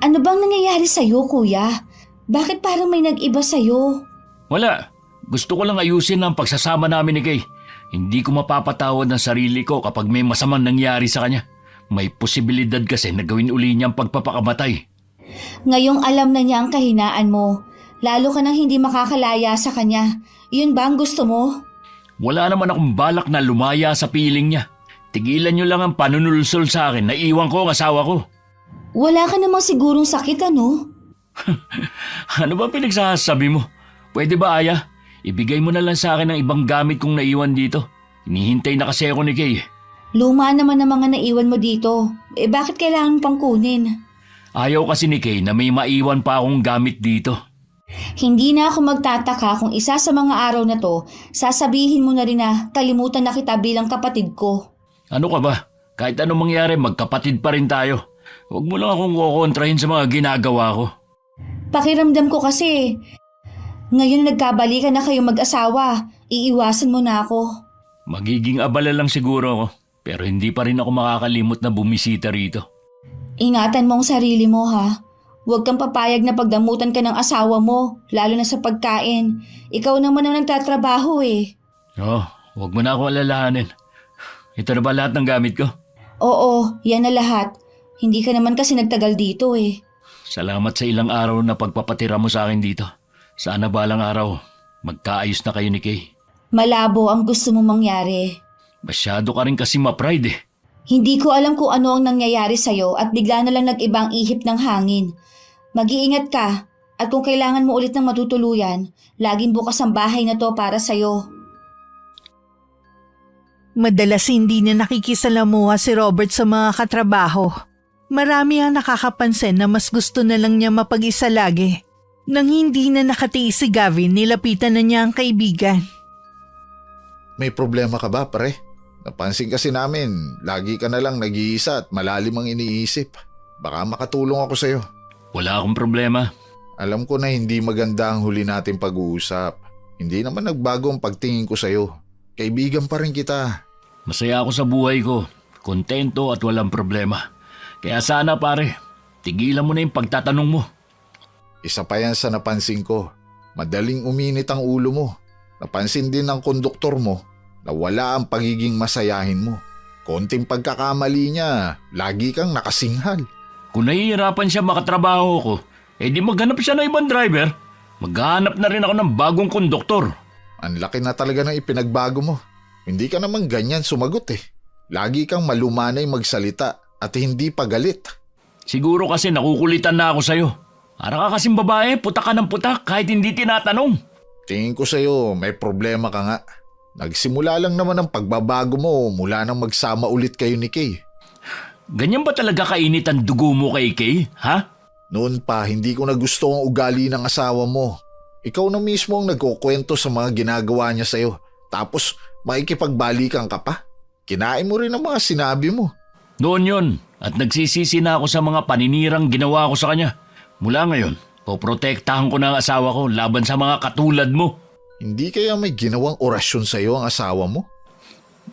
Ano bang nangyayari sa'yo kuya? Bakit parang may nag-iba sa'yo? Wala. Gusto ko lang ayusin ang pagsasama namin ni Kay. Hindi ko mapapatawad ang sarili ko kapag may masamang nangyari sa kanya. May posibilidad kasi na gawin uli niya ang pagpapakamatay. Ngayong alam na niya ang kahinaan mo, lalo ka nang hindi makakalaya sa kanya. Yun ba ang gusto mo? Wala naman akong balak na lumaya sa piling niya. Tigilan niyo lang ang panunulsol sa akin. Naiwan ko ang asawa ko. Wala ka namang sigurong sakit, ano? Ano ba pinagsasabi mo? Pwede ba, Aya? Ibigay mo na lang sa akin ang ibang gamit kong naiwan dito. Hinihintay na kasi ako ni Kay. Luma naman ang mga naiwan mo dito. Bakit kailangan pang kunin? Ayaw kasi ni Kay na may maiwan pa akong gamit dito. Hindi na ako magtataka kung isa sa mga araw na to, sasabihin mo na rin na kalimutan na kita bilang kapatid ko. Ano ka ba? Kahit anong mangyari, magkapatid pa rin tayo. Huwag mo lang akong kukontrahin sa mga ginagawa ko. Pakiramdam ko kasi, ngayon na nagkabalikan na kayong mag-asawa, iiwasan mo na ako. Magiging abala lang siguro ako, pero hindi pa rin ako makakalimot na bumisita rito. Ingatan mo ang sarili mo, ha? Huwag kang papayag na pagdamutan ka ng asawa mo, lalo na sa pagkain. Ikaw naman ang nagtatrabaho eh. Huwag mo na ako alalahanin. Ito na ba lahat ng gamit ko? Oo, yan na lahat. Hindi ka naman kasi nagtagal dito eh. Salamat sa ilang araw na pagpapatira mo sa akin dito. Sana balang araw, magkaayos na kayo ni Kay. Malabo ang gusto mong mangyari. Masyado ka rin kasi ma-pride eh. Hindi ko alam kung ano ang nangyayari sa'yo at bigla na lang nag-ibang ihip ng hangin. Mag-iingat ka at kung kailangan mo ulit ng matutuluyan, laging bukas ang bahay na to para sa'yo. Madalas hindi na nakikisalamuha si Robert sa mga katrabaho. Marami ang nakakapansin na mas gusto na lang niya mapag-isa lagi. Nang hindi na nakatiis si Gavin, nilapitan na niya ang kaibigan. May problema ka ba, pare? Napansin kasi namin, lagi ka na lang nag-iisa at malalim ang iniisip. Baka makatulong ako sa'yo. Wala akong problema. Alam ko na hindi maganda ang huli nating pag-uusap. Hindi naman nagbago ang pagtingin ko sa'yo. Kaibigan pa rin kita. Masaya ako sa buhay ko. Kontento at walang problema. Kaya sana pare, tigilan mo na yung pagtatanong mo. Isa pa yan sa napansin ko. Madaling uminit ang ulo mo. Napansin din ng konduktor mo na wala ang pagiging masayahin mo. Konting pagkakamali niya, lagi kang nakasinghal. Kung nahihirapan siya makatrabaho ko, di maghanap siya ng ibang driver. Maghanap na rin ako ng bagong konduktor. Ang laki na talaga ng ipinagbago mo. Hindi ka naman ganyan sumagot eh. Lagi kang malumanay magsalita at hindi pagalit. Siguro kasi nakukulitan na ako sa'yo. Para ka kasing babae, putak ka ng putak kahit hindi tinatanong. Tingin ko sa'yo, may problema ka nga. Nagsimula lang naman ang pagbabago mo mula nang magsama ulit kayo ni Kay. Ganyan ba talaga kainit ang dugo mo kay Kay, ha? Noon pa, hindi ko na gusto ang ugali ng asawa mo. Ikaw na mismo ang nagkukwento sa mga ginagawa niya sa'yo. Tapos, makikipagbalikan ka pa. Kinain mo rin ang mga sinabi mo. Noon yon at nagsisisi na ako sa mga paninirang ginawa ko sa kanya. Mula ngayon, poprotektahan ko na ang asawa ko laban sa mga katulad mo. Hindi kaya may ginawang orasyon sa'yo ang asawa mo?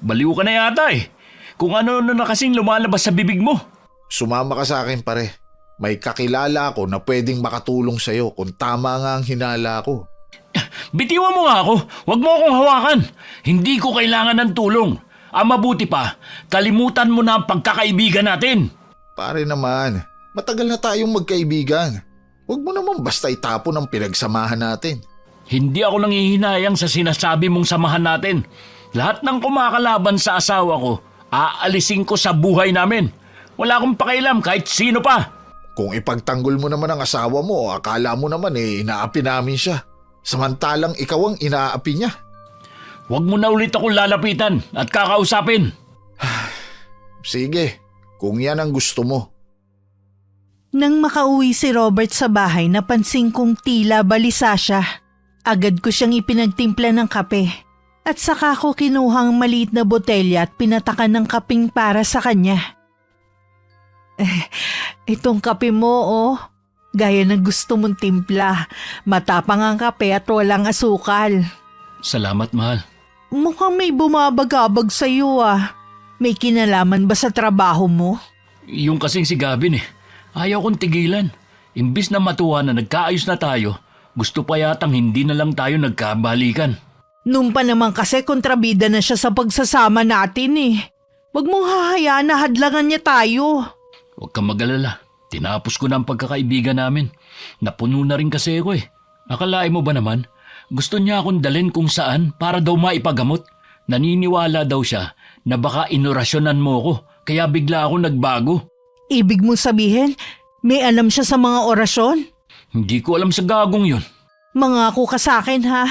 Baliw ka na yata eh. Kung ano na kasing lumalabas sa bibig mo. Sumama ka sa akin pare. May kakilala ako na pwedeng makatulong sa'yo kung tama nga ang hinala ko. Bitiwan mo nga ako. Huwag mo akong hawakan. Hindi ko kailangan ng tulong. Ang mabuti pa, kalimutan mo na ang pagkakaibigan natin. Pare naman, matagal na tayong magkaibigan. Huwag mo naman basta itapon ang pinagsamahan natin. Hindi ako nangihinayang sa sinasabi mong samahan natin. Lahat ng kumakalaban sa asawa ko, aalisin ko sa buhay namin. Wala akong pakialam kahit sino pa. Kung ipagtanggol mo naman ang asawa mo, akala mo naman inaapi namin siya. Samantalang ikaw ang inaapi niya. Huwag mo na ulit akong lalapitan at kakausapin. Sige, kung yan ang gusto mo. Nang makauwi si Robert sa bahay, napansin kong tila balisa siya. Agad ko siyang ipinagtimpla ng kape. At saka ko kinuhang maliit na botelya at pinatakan ng kaping para sa kanya. Itong kape mo, oh. Gaya ng gusto mong timpla. Matapang ang kape at walang asukal. Salamat, mahal. Mukhang may bumabagabag sa'yo ah. May kinalaman ba sa trabaho mo? Yung kasing si Gavin Ayaw kong tigilan. Imbis na matuwa na nagkaayos na tayo, gusto pa yatang hindi na lang tayo nagkabalikan. Nung pa naman kasi kontrabida na siya sa pagsasama natin eh. Wag mong hahayaan na hadlangan niya tayo. Huwag kang mag-alala. Tinapos ko na ang pagkakaibigan namin. Napuno na rin kasi ako eh. Akalain mo ba naman, gusto niya akong dalhin kung saan para daw maipagamot. Naniniwala daw siya na baka inorasyonan mo ako, kaya bigla ako nagbago. Ibig mo sabihin, may alam siya sa mga orasyon? Hindi ko alam sa gagong yun. Mangako ka sa akin ha,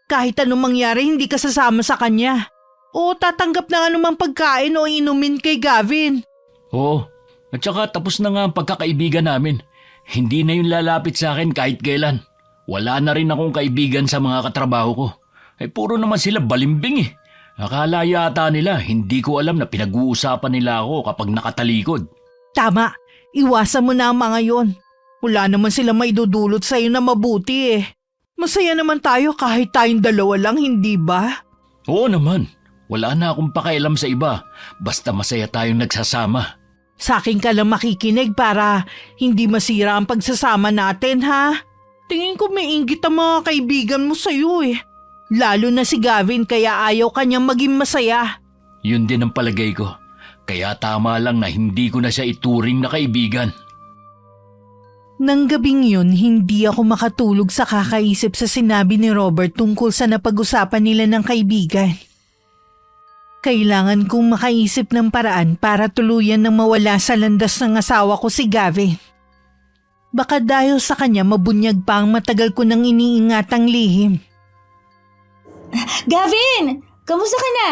kahit anong mangyari hindi ka sasama sa kanya. O tatanggap ng anumang pagkain o inumin kay Gavin. Oo, at saka tapos na nga ang pagkakaibigan namin. Hindi na yun lalapit sa akin kahit kailan. Wala na rin akong kaibigan sa mga katrabaho ko. Puro naman sila balimbing eh. Akala yata nila, hindi ko alam na pinag-uusapan nila ako kapag nakatalikod. Tama, iwasan mo na ang mga yon. Wala naman sila maidudulot sa'yo na mabuti eh. Masaya naman tayo kahit tayong dalawa lang, hindi ba? Oo naman, wala na akong pakialam sa iba. Basta masaya tayong nagsasama. Sa akin ka lang makikinig para hindi masira ang pagsasama natin ha. Tingin ko may inggit ang mga kaibigan mo sa'yo eh. Lalo na si Gavin kaya ayaw kanyang maging masaya. Yun din ang palagay ko. Kaya tama lang na hindi ko na siya ituring na kaibigan. Nang gabing yun, hindi ako makatulog sa kakaisip sa sinabi ni Robert tungkol sa napag-usapan nila ng kaibigan. Kailangan kong makaisip ng paraan para tuluyan ng mawala sa landas ng asawa ko si Gavin. Baka dahil sa kanya mabunyag pa ang matagal ko nang iniingatang lihim. Gavin! Kamusta ka na?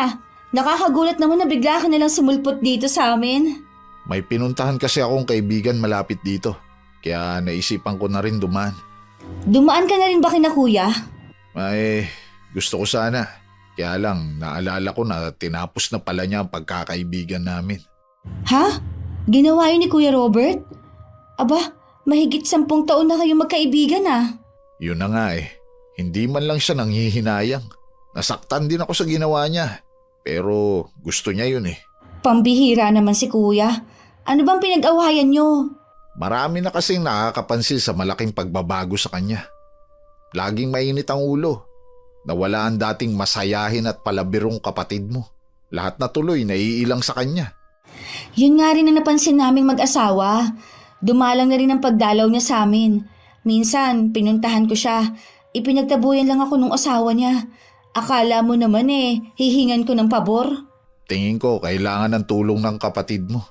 Nakakagulat naman na bigla ka nalang sumulpot dito sa amin. May pinuntahan kasi akong kaibigan malapit dito. Kaya naisipan ko na rin dumaan. Dumaan ka na rin ba kina kuya? Gusto ko sana. Kaya lang, naalala ko na tinapos na pala niya ang pagkakaibigan namin. Ha? Ginawa yun ni Kuya Robert? Aba, mahigit 10 taon na kayo magkaibigan ah. Yun na nga eh. Hindi man lang siya nanghihinayang. Nasaktan din ako sa ginawa niya. Pero gusto niya yun eh. Pambihira naman si Kuya. Ano bang pinag-awayan nyo? Marami na kasing nakakapansin sa malaking pagbabago sa kanya. Laging mainit ang ulo. Nawala ang dating masayahin at palabirong kapatid mo. Lahat na tuloy naiilang sa kanya. Yun nga rin ang napansin naming mag-asawa. Dumalang na rin ang pagdalaw niya sa amin. Minsan, pinuntahan ko siya. Ipinagtabuyan lang ako nung asawa niya. Akala mo naman hihingan ko ng pabor. Tingin ko kailangan ng tulong ng kapatid mo.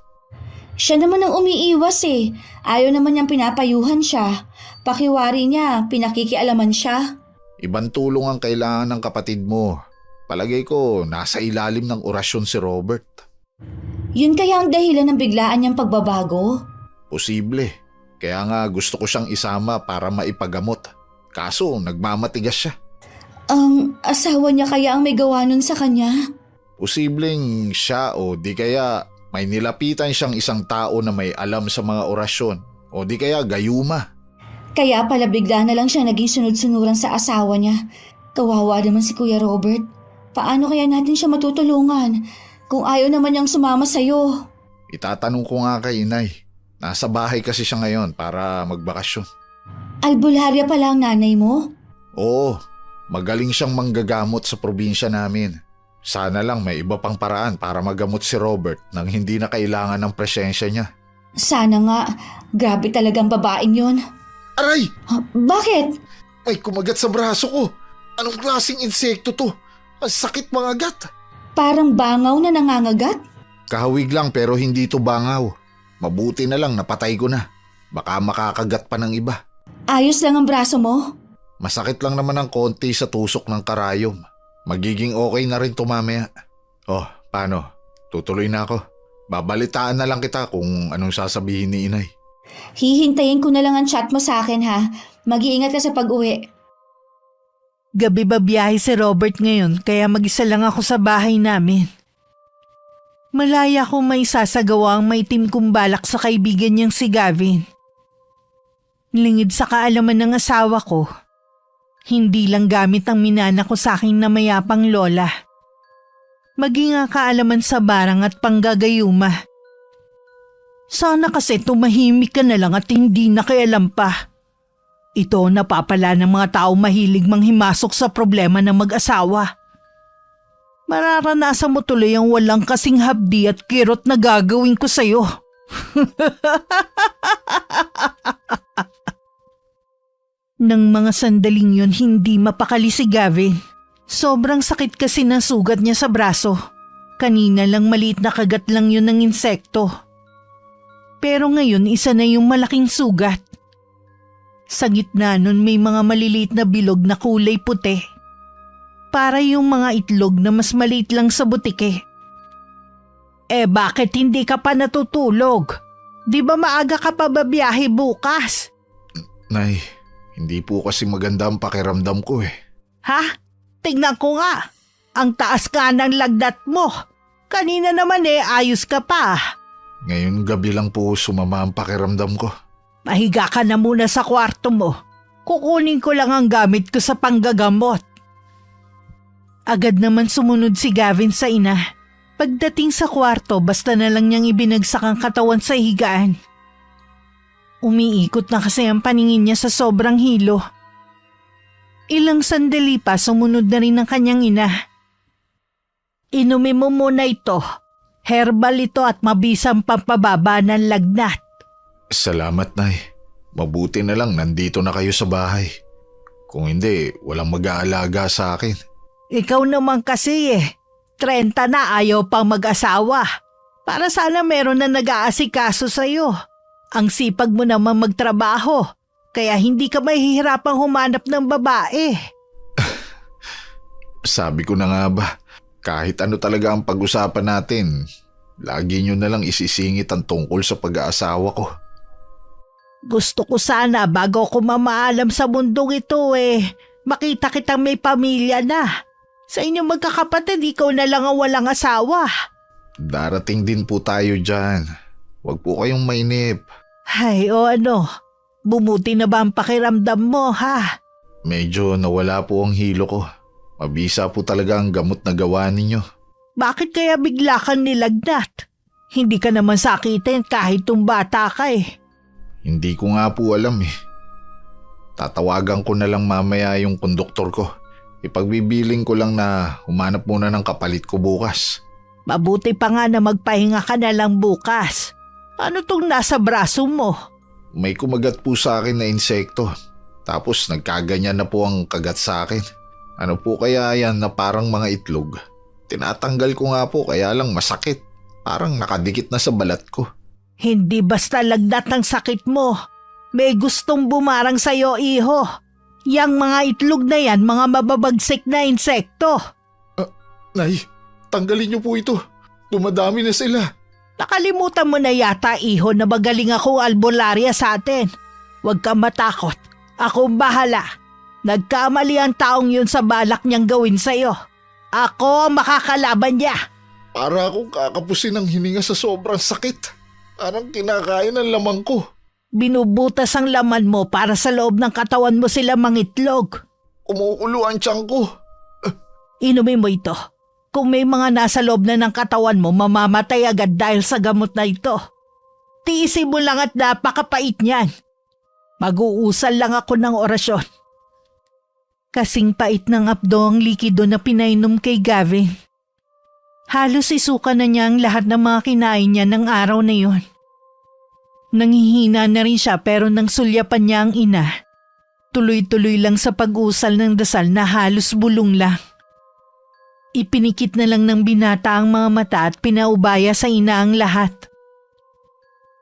Siya naman ang umiiwas eh. Ayaw naman niyang pinapayuhan siya. Pakiwari niya, pinakikialaman siya. Ibang tulong ang kailangan ng kapatid mo. Palagay ko nasa ilalim ng orasyon si Robert. Yun kaya ang dahilan ng biglaan niyang pagbabago? Posible. Kaya nga gusto ko siyang isama para maipagamot. Kaso nagmamatigas siya. Ang asawa niya kaya ang may gawa nun sa kanya? Posibleng siya o di kaya may nilapitan siyang isang tao na may alam sa mga orasyon o di kaya gayuma. Kaya pala bigla na lang siya naging sunod-sunuran sa asawa niya. Kawawa naman si Kuya Robert. Paano kaya natin siya matutulungan kung ayaw naman niyang sumama sa'yo? Itatanong ko nga kay inay. Nasa bahay kasi siya ngayon para magbakasyon. Albularya pala ang nanay mo? Oo, magaling siyang manggagamot sa probinsya namin. Sana lang may iba pang paraan para magamot si Robert nang hindi na kailangan ng presensya niya. Sana nga. Grabe talagang babaeng yun. Aray! Bakit? May kumagat sa braso ko. Anong klaseng insekto to? Ang sakit mga gat. Parang bangaw na nangangagat? Kahawig lang pero hindi to bangaw. Mabuti na lang napatay ko na. Baka makakagat pa ng iba. Ayos lang ang braso mo? Masakit lang naman ng konti sa tusok ng karayom. Magiging okay na rin to mamaya. Oh, paano? Tutuloy na ako. Babalitaan na lang kita kung anong sasabihin ni inay. Hihintayin ko na lang ang chat mo sa akin ha. Mag-iingat ka sa pag-uwi. Gabi ba biyahe si Robert ngayon kaya mag-isa lang ako sa bahay namin. Malaya kong may sasagawa ang maitim kong balak sa kaibigan niyang si Gavin. Lingid sa kaalaman ng asawa ko, hindi lang gamit ang minana ko sa aking na mayapang lola. Maging ang kaalaman sa barang at panggagayuma. Sana kasi tumahimik ka na lang at hindi nakialam pa. Ito ang napapala ng mga tao mahilig manghimasok sa problema ng mag-asawa. Mararanasan mo tuloy ang walang kasing habdi at kirot na gagawin ko sa'yo. Nang mga sandaling yun, hindi mapakali si Gavin. Sobrang sakit kasi ng sugat niya sa braso. Kanina lang maliit na kagat lang yun ng insekto. Pero ngayon isa na yung malaking sugat. Sa gitna nun may mga maliliit na bilog na kulay puti. Para yung mga itlog na mas maliit lang sa butike. Bakit hindi ka pa natutulog? Di ba maaga ka pa babiyahe bukas? Nay, hindi po kasi maganda ang pakiramdam ko eh. Ha? Tignan ko nga. Ang taas ka ng lagnat mo. Kanina naman ayos ka pa. Ngayon gabi lang po sumama ang pakiramdam ko. Mahiga ka na muna sa kwarto mo. Kukunin ko lang ang gamit ko sa panggagamot. Agad naman sumunod si Gavin sa ina. Pagdating sa kwarto, basta na lang niyang ibinagsak ang katawan sa higaan. Umiikot na kasi ang paningin niya sa sobrang hilo. Ilang sandali pa sumunod na rin ang kanyang ina. Inumin mo muna ito. Herbal ito at mabisang pampababa ng lagnat. Salamat, Nay. Mabuti na lang nandito na kayo sa bahay. Kung hindi, walang mag-aalaga sa akin. Ikaw naman kasi 30 na ayaw pang mag-asawa. Para sana meron na nag-aasikaso sa'yo. Ang sipag mo naman magtrabaho. Kaya hindi ka mahihirapang humanap ng babae. Sabi ko na nga ba, kahit ano talaga ang pag-usapan natin, lagi nyo na lang isisingit ang tungkol sa pag-aasawa ko. Gusto ko sana bago ako mamaalam sa mundong ito makita kitang may pamilya na. Sa inyong magkakapatid, ikaw na lang ang walang asawa. Darating din po tayo dyan. Huwag po kayong mainip. Ay, ano? Bumuti na ba ang pakiramdam mo, ha? Medyo nawala po ang hilo ko. Mabisa po talaga ang gamot na gawa ninyo. Bakit kaya bigla kang nilagnat? Hindi ka naman sakitin kahit bata ka Hindi ko nga po alam Tatawagan ko na lang mamaya yung konduktor ko. Ipagbibiling ko lang na humanap muna ng kapalit ko bukas. Mabuti pa nga na magpahinga ka na lang bukas. Ano tong nasa braso mo? May kumagat po sa akin na insekto. Tapos nagkaganyan na po ang kagat sa akin. Ano po kaya yan na parang mga itlog? Tinatanggal ko nga po kaya lang masakit. Parang nakadikit na sa balat ko. Hindi basta lagnat ang sakit mo. May gustong bumarang sa'yo, iho. Yang mga itlog na yan, mga mababagsik na insekto. Nay, tanggalin niyo po ito. Dumadami na sila. Nakalimutan mo na yata, iho, na magaling akong albularya sa atin. Huwag kang matakot. Akong bahala. Nagkamali ang taong yun sa balak niyang gawin sa'yo. Ako ang makakalaban niya. Para akong kakapusin ng hininga sa sobrang sakit. Parang kinakain ang laman ko. Binubutas ang laman mo para sa loob ng katawan mo sila mangitlog. Kumukulo ang tiyan ko. Inumin mo ito. Kung may mga nasa loob na ng katawan mo, mamamatay agad dahil sa gamot na ito. Tiisin mo lang at napakapait niyan. Mag-uusal lang ako ng orasyon. Kasing pait ng apdo ang likido na pinainom kay Gavin. Halos isuka na niya ang lahat ng mga kinain niya ng araw na yon. Nangihina na rin siya pero nang sulyapan niya ang ina. Tuloy-tuloy lang sa pag-usal ng dasal na halos bulong lang. Ipinikit na lang ng binata ang mga mata at pinaubaya sa ina ang lahat.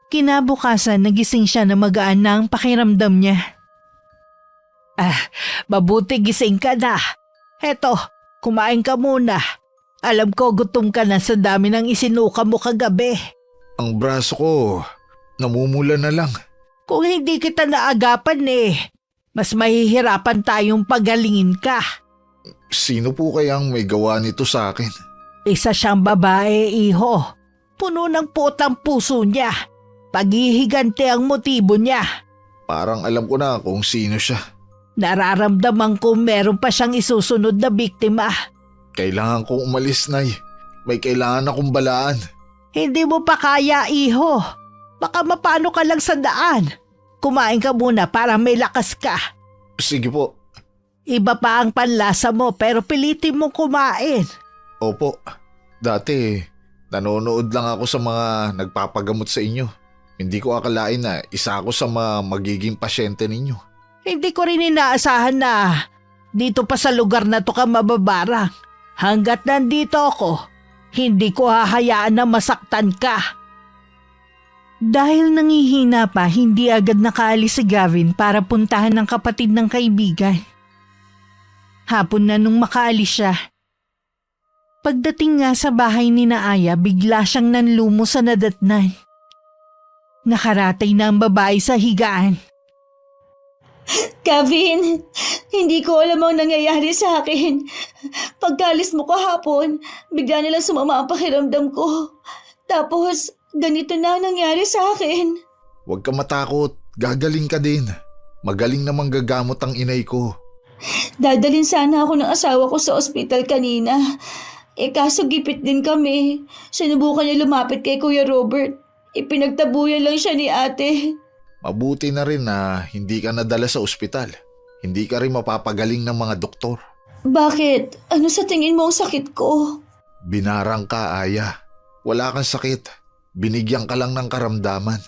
Kinabukasan nagising siya na magaan na ang pakiramdam niya. Mabuti gising ka na. Eto, kumain ka muna. Alam ko gutom ka na sa dami ng isinuka mo kagabi. Ang braso ko, namumula na lang. Kung hindi kita naagapan mas mahihirapan tayong pagalingin ka. Sino po kayang may gawa nito sa akin? Isa siyang babae, iho. Puno ng putang puso niya. Paghihigante ang motibo niya. Parang alam ko na kung sino siya. Nararamdaman ko meron pa siyang isusunod na biktima. Kailangan kong umalis, Nay. May kailangan akong balaan. Hindi mo pa kaya, iho. Baka mapano ka lang sa daan. Kumain ka muna para may lakas ka. Sige po. Iba pa ang panlasa mo pero pilitin mong kumain. Opo. Dati, Nanonood lang ako sa mga nagpapagamot sa inyo. Hindi ko akalain na isa ako sa mga magiging pasyente ninyo. Hindi ko rin inaasahan na dito pa sa lugar na to ka mababarang. Hanggat nandito ako, hindi ko hahayaan na masaktan ka. Dahil nangihina pa, hindi agad nakaalis si Gavin para puntahan ng kapatid ng kaibigan. Hapon na nung makaalis siya. Pagdating nga sa bahay ni Aya, bigla siyang nanlumo sa nadatnan. Nakaratay na ang babae sa higaan. Gavin, hindi ko alam ang nangyayari sa akin. Pagkalis mo kahapon, bigla nilang sumama ang pakiramdam ko. Tapos, ganito na ang nangyari sa akin. Huwag ka matakot, gagaling ka din. Magaling namang gagamot ang inay ko. Dadalhin sana ako ng asawa ko sa ospital kanina. Kaso gipit din kami. Sinubukan niya lumapit kay Kuya Robert. Ipinagtabuyan lang siya ni ate. Mabuti na rin na hindi ka nadala sa ospital. Hindi ka rin mapapagaling ng mga doktor. Bakit? Ano sa tingin mo ang sakit ko? Binarang ka, Aya. Wala kang sakit. Binigyan ka lang ng karamdaman.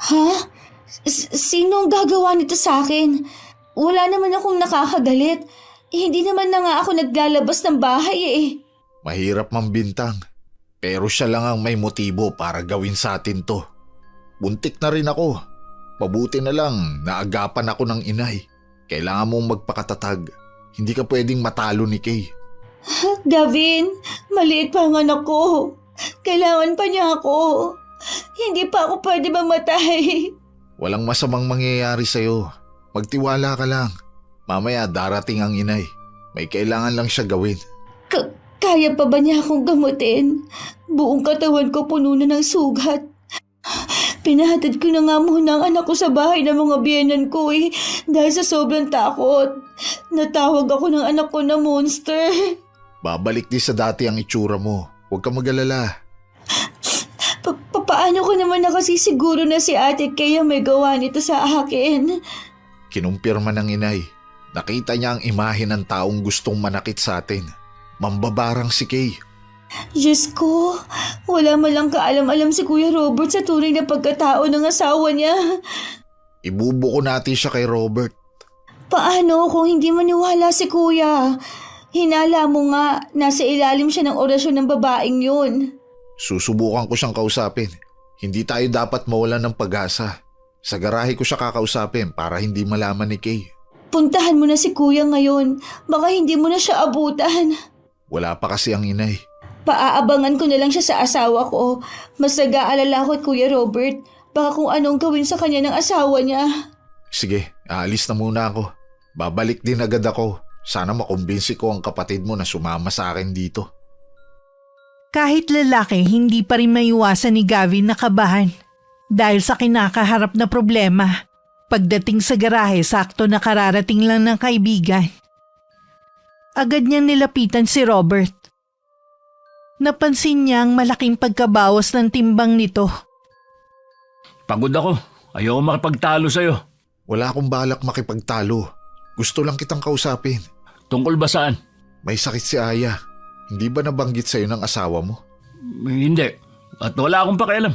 Ha? Sino ang gagawa nito sa akin? Wala naman akong nakakagalit. Hindi naman na nga ako naglalabas ng bahay eh. Mahirap mambintang. Pero siya lang ang may motibo para gawin sa atin to. Buntik na rin ako. Mabuti na lang naagapan ako ng inay. Kailangan mong magpakatatag. Hindi ka pwedeng matalo ni Kay. Gavin, maliit pa ang anak ko. Kailangan pa niya ako. Hindi pa ako pwede mamatay. Walang masamang mangyayari sa'yo. Magtiwala ka lang. Mamaya darating ang inay. May kailangan lang siya gawin. Kaya pa ba niya akong gamutin? Buong katawan ko puno na ng sugat. Pinahatid ko na nga muna ang anak ko sa bahay ng mga biyenan ko dahil sa sobrang takot. Natawag ako ng anak ko na monster. Babalik din sa dati ang itsura mo. Huwag ka mag-alala. Paano ko naman nakasisiguro na si ate kaya may gawa nito sa akin? Kinumpirma ng inay. Nakita niya ang imahe ng taong gustong manakit sa atin. Mambabarang si Kay. Diyos ko, wala man lang kaalam-alam si Kuya Robert sa tunay na pagkatao ng asawa niya. Ibubuko natin siya kay Robert. Paano kung hindi maniwala si Kuya? Hinala mo nga, nasa ilalim siya ng orasyon ng babaeng yun. Susubukan ko siyang kausapin. Hindi tayo dapat mawalan ng pag-asa. Sa garahe ko siya kakausapin para hindi malaman ni Kay. Puntahan mo na si Kuya ngayon. Baka hindi mo na siya abutan. Wala pa kasi ang inay. Paaabangan ko na lang siya sa asawa ko. Mas nag-aalala ko at Kuya Robert. Baka kung anong gawin sa kanya ng asawa niya. Sige, aalis na muna ako. Babalik din agad ako. Sana makumbinsi ko ang kapatid mo na sumama sa akin dito. Kahit lalaki, hindi pa rin maiwasan ni Gavin na kabahan. Dahil sa kinakaharap na problema. Pagdating sa garahe, sakto na kararating lang ng kaibigan. Agad niyang nilapitan si Robert. Napansin niya ang malaking pagkabawas ng timbang nito. Pagod ako. Ayoko makipagtalo sa'yo. Wala akong balak makipagtalo. Gusto lang kitang kausapin. Tungkol ba saan? May sakit si Aya. Hindi ba nabanggit sa'yo ng asawa mo? Hindi. At wala akong pakialam.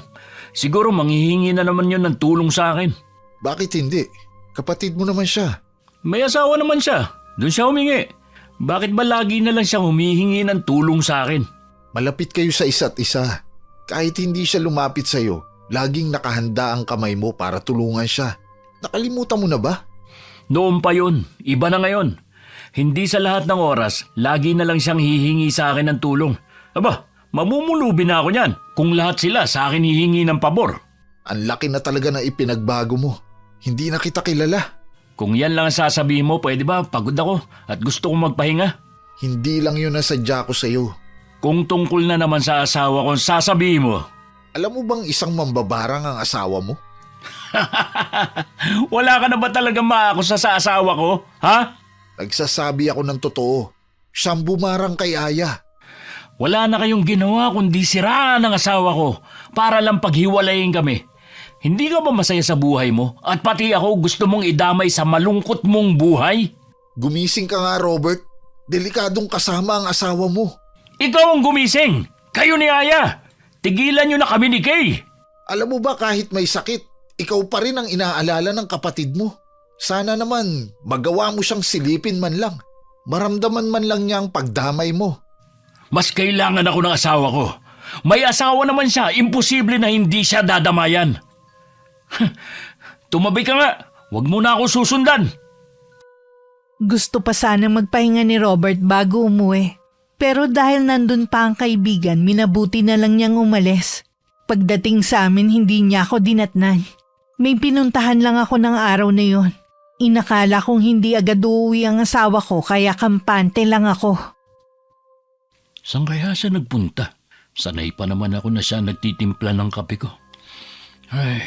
Siguro manghihingi na naman yun ng tulong sa akin. Bakit hindi? Kapatid mo naman siya. May asawa naman siya. Doon siya humingi. Bakit ba lagi na lang siyang humihingi ng tulong sa akin? Malapit kayo sa isa't isa. Kahit hindi siya lumapit sa'yo, laging nakahanda ang kamay mo para tulungan siya. Nakalimutan mo na ba? Noon pa yun. Iba na ngayon. Hindi sa lahat ng oras, lagi na lang siyang hihingi sa akin ng tulong. Aba, mamumulubi na ako niyan kung lahat sila sa akin hihingi ng pabor. Ang laki na talaga ng ipinagbago mo. Hindi na kita kilala. Kung yan lang ang sasabihin mo, pwede ba? Pagod ako at gusto kong magpahinga. Hindi lang yun ang sadya ko sa'yo. Kung tungkol na naman sa asawa ko, sasabihin mo. Alam mo bang isang mambabarang ang asawa mo? Wala ka na ba talaga maakusa sa asawa ko? Ha? Nagsasabi ako ng totoo. Siyang bumarang kay Aya. Wala na kayong ginawa kundi siraan ang asawa ko para lang paghiwalayin kami. Hindi ka ba masaya sa buhay mo? At pati ako gusto mong idamay sa malungkot mong buhay? Gumising ka nga, Robert. Delikadong kasama ang asawa mo. Ikaw ang gumising! Kayo ni Aya! Tigilan niyo na kami ni Kay! Alam mo ba kahit may sakit, ikaw pa rin ang inaalala ng kapatid mo. Sana naman magawa mo siyang silipin man lang. Maramdaman man lang niya ang pagdamay mo. Mas kailangan ako ng asawa ko. May asawa naman siya, imposible na hindi siya dadamayan. Tumabi ka nga, huwag mo na ako susundan. Gusto pa sana magpahinga ni Robert bago umuwi. Pero dahil nandun pa ang kaibigan, minabuti na lang niyang umalis. Pagdating sa amin, hindi niya ako dinatnan. May pinuntahan lang ako ng araw na yon. Inakala kong hindi agad uuwi ang asawa ko kaya kampante lang ako. Saan kaya siya nagpunta? Sanay pa naman ako na siya nagtitimpla ng kape ko. Ay,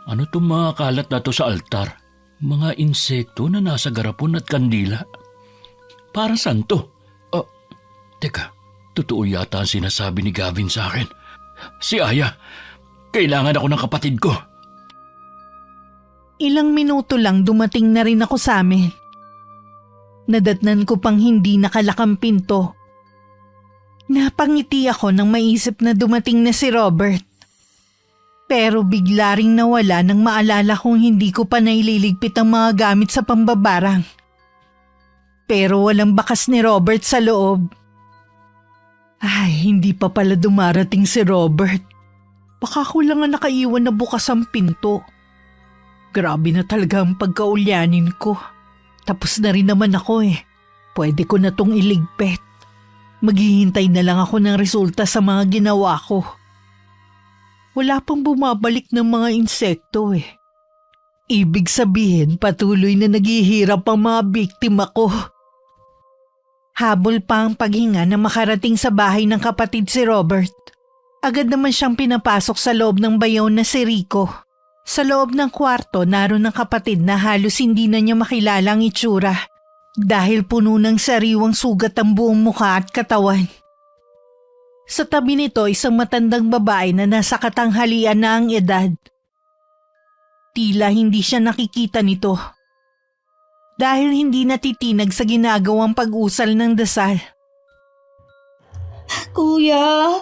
ano itong mga kalat na to sa altar? Mga insekto na nasa garapon at kandila. Para saan to? Teka, totoo yata ang sinasabi ni Gavin sa akin. Si Aya, kailangan ako ng kapatid ko. Ilang minuto lang dumating na rin ako sa amin. Nadatnan ko pang hindi nakalakang pinto. Napangiti ako nang maisip na dumating na si Robert. Pero bigla ring nawala nang maalala kong hindi ko pa naililigpit ang mga gamit sa pambabarang. Pero walang bakas ni Robert sa loob. Ay, hindi pa pala dumarating si Robert. Baka ko lang ang nakaiwan na bukas ang pinto. Grabe na talaga ang pagkaulyanin ko. Tapos na rin naman ako eh. Pwede ko na tong iligpit. Maghihintay na lang ako ng resulta sa mga ginawa ko. Wala pang bumabalik ng mga insekto eh. Ibig sabihin patuloy na naghihirap ang mga biktima ko. Habol pa ang paghinga na makarating sa bahay ng kapatid si Robert. Agad naman siyang pinapasok sa loob ng bayaw na si Rico. Sa loob ng kwarto naroon ang kapatid na halos hindi na niya makilala ang itsura dahil puno ng sariwang sugat ang buong mukha at katawan. Sa tabi nito isang matandang babae na nasa katanghalian na ang edad. Tila hindi siya nakikita nito dahil hindi natitinag sa ginagawang pag-usal ng dasal. Kuya,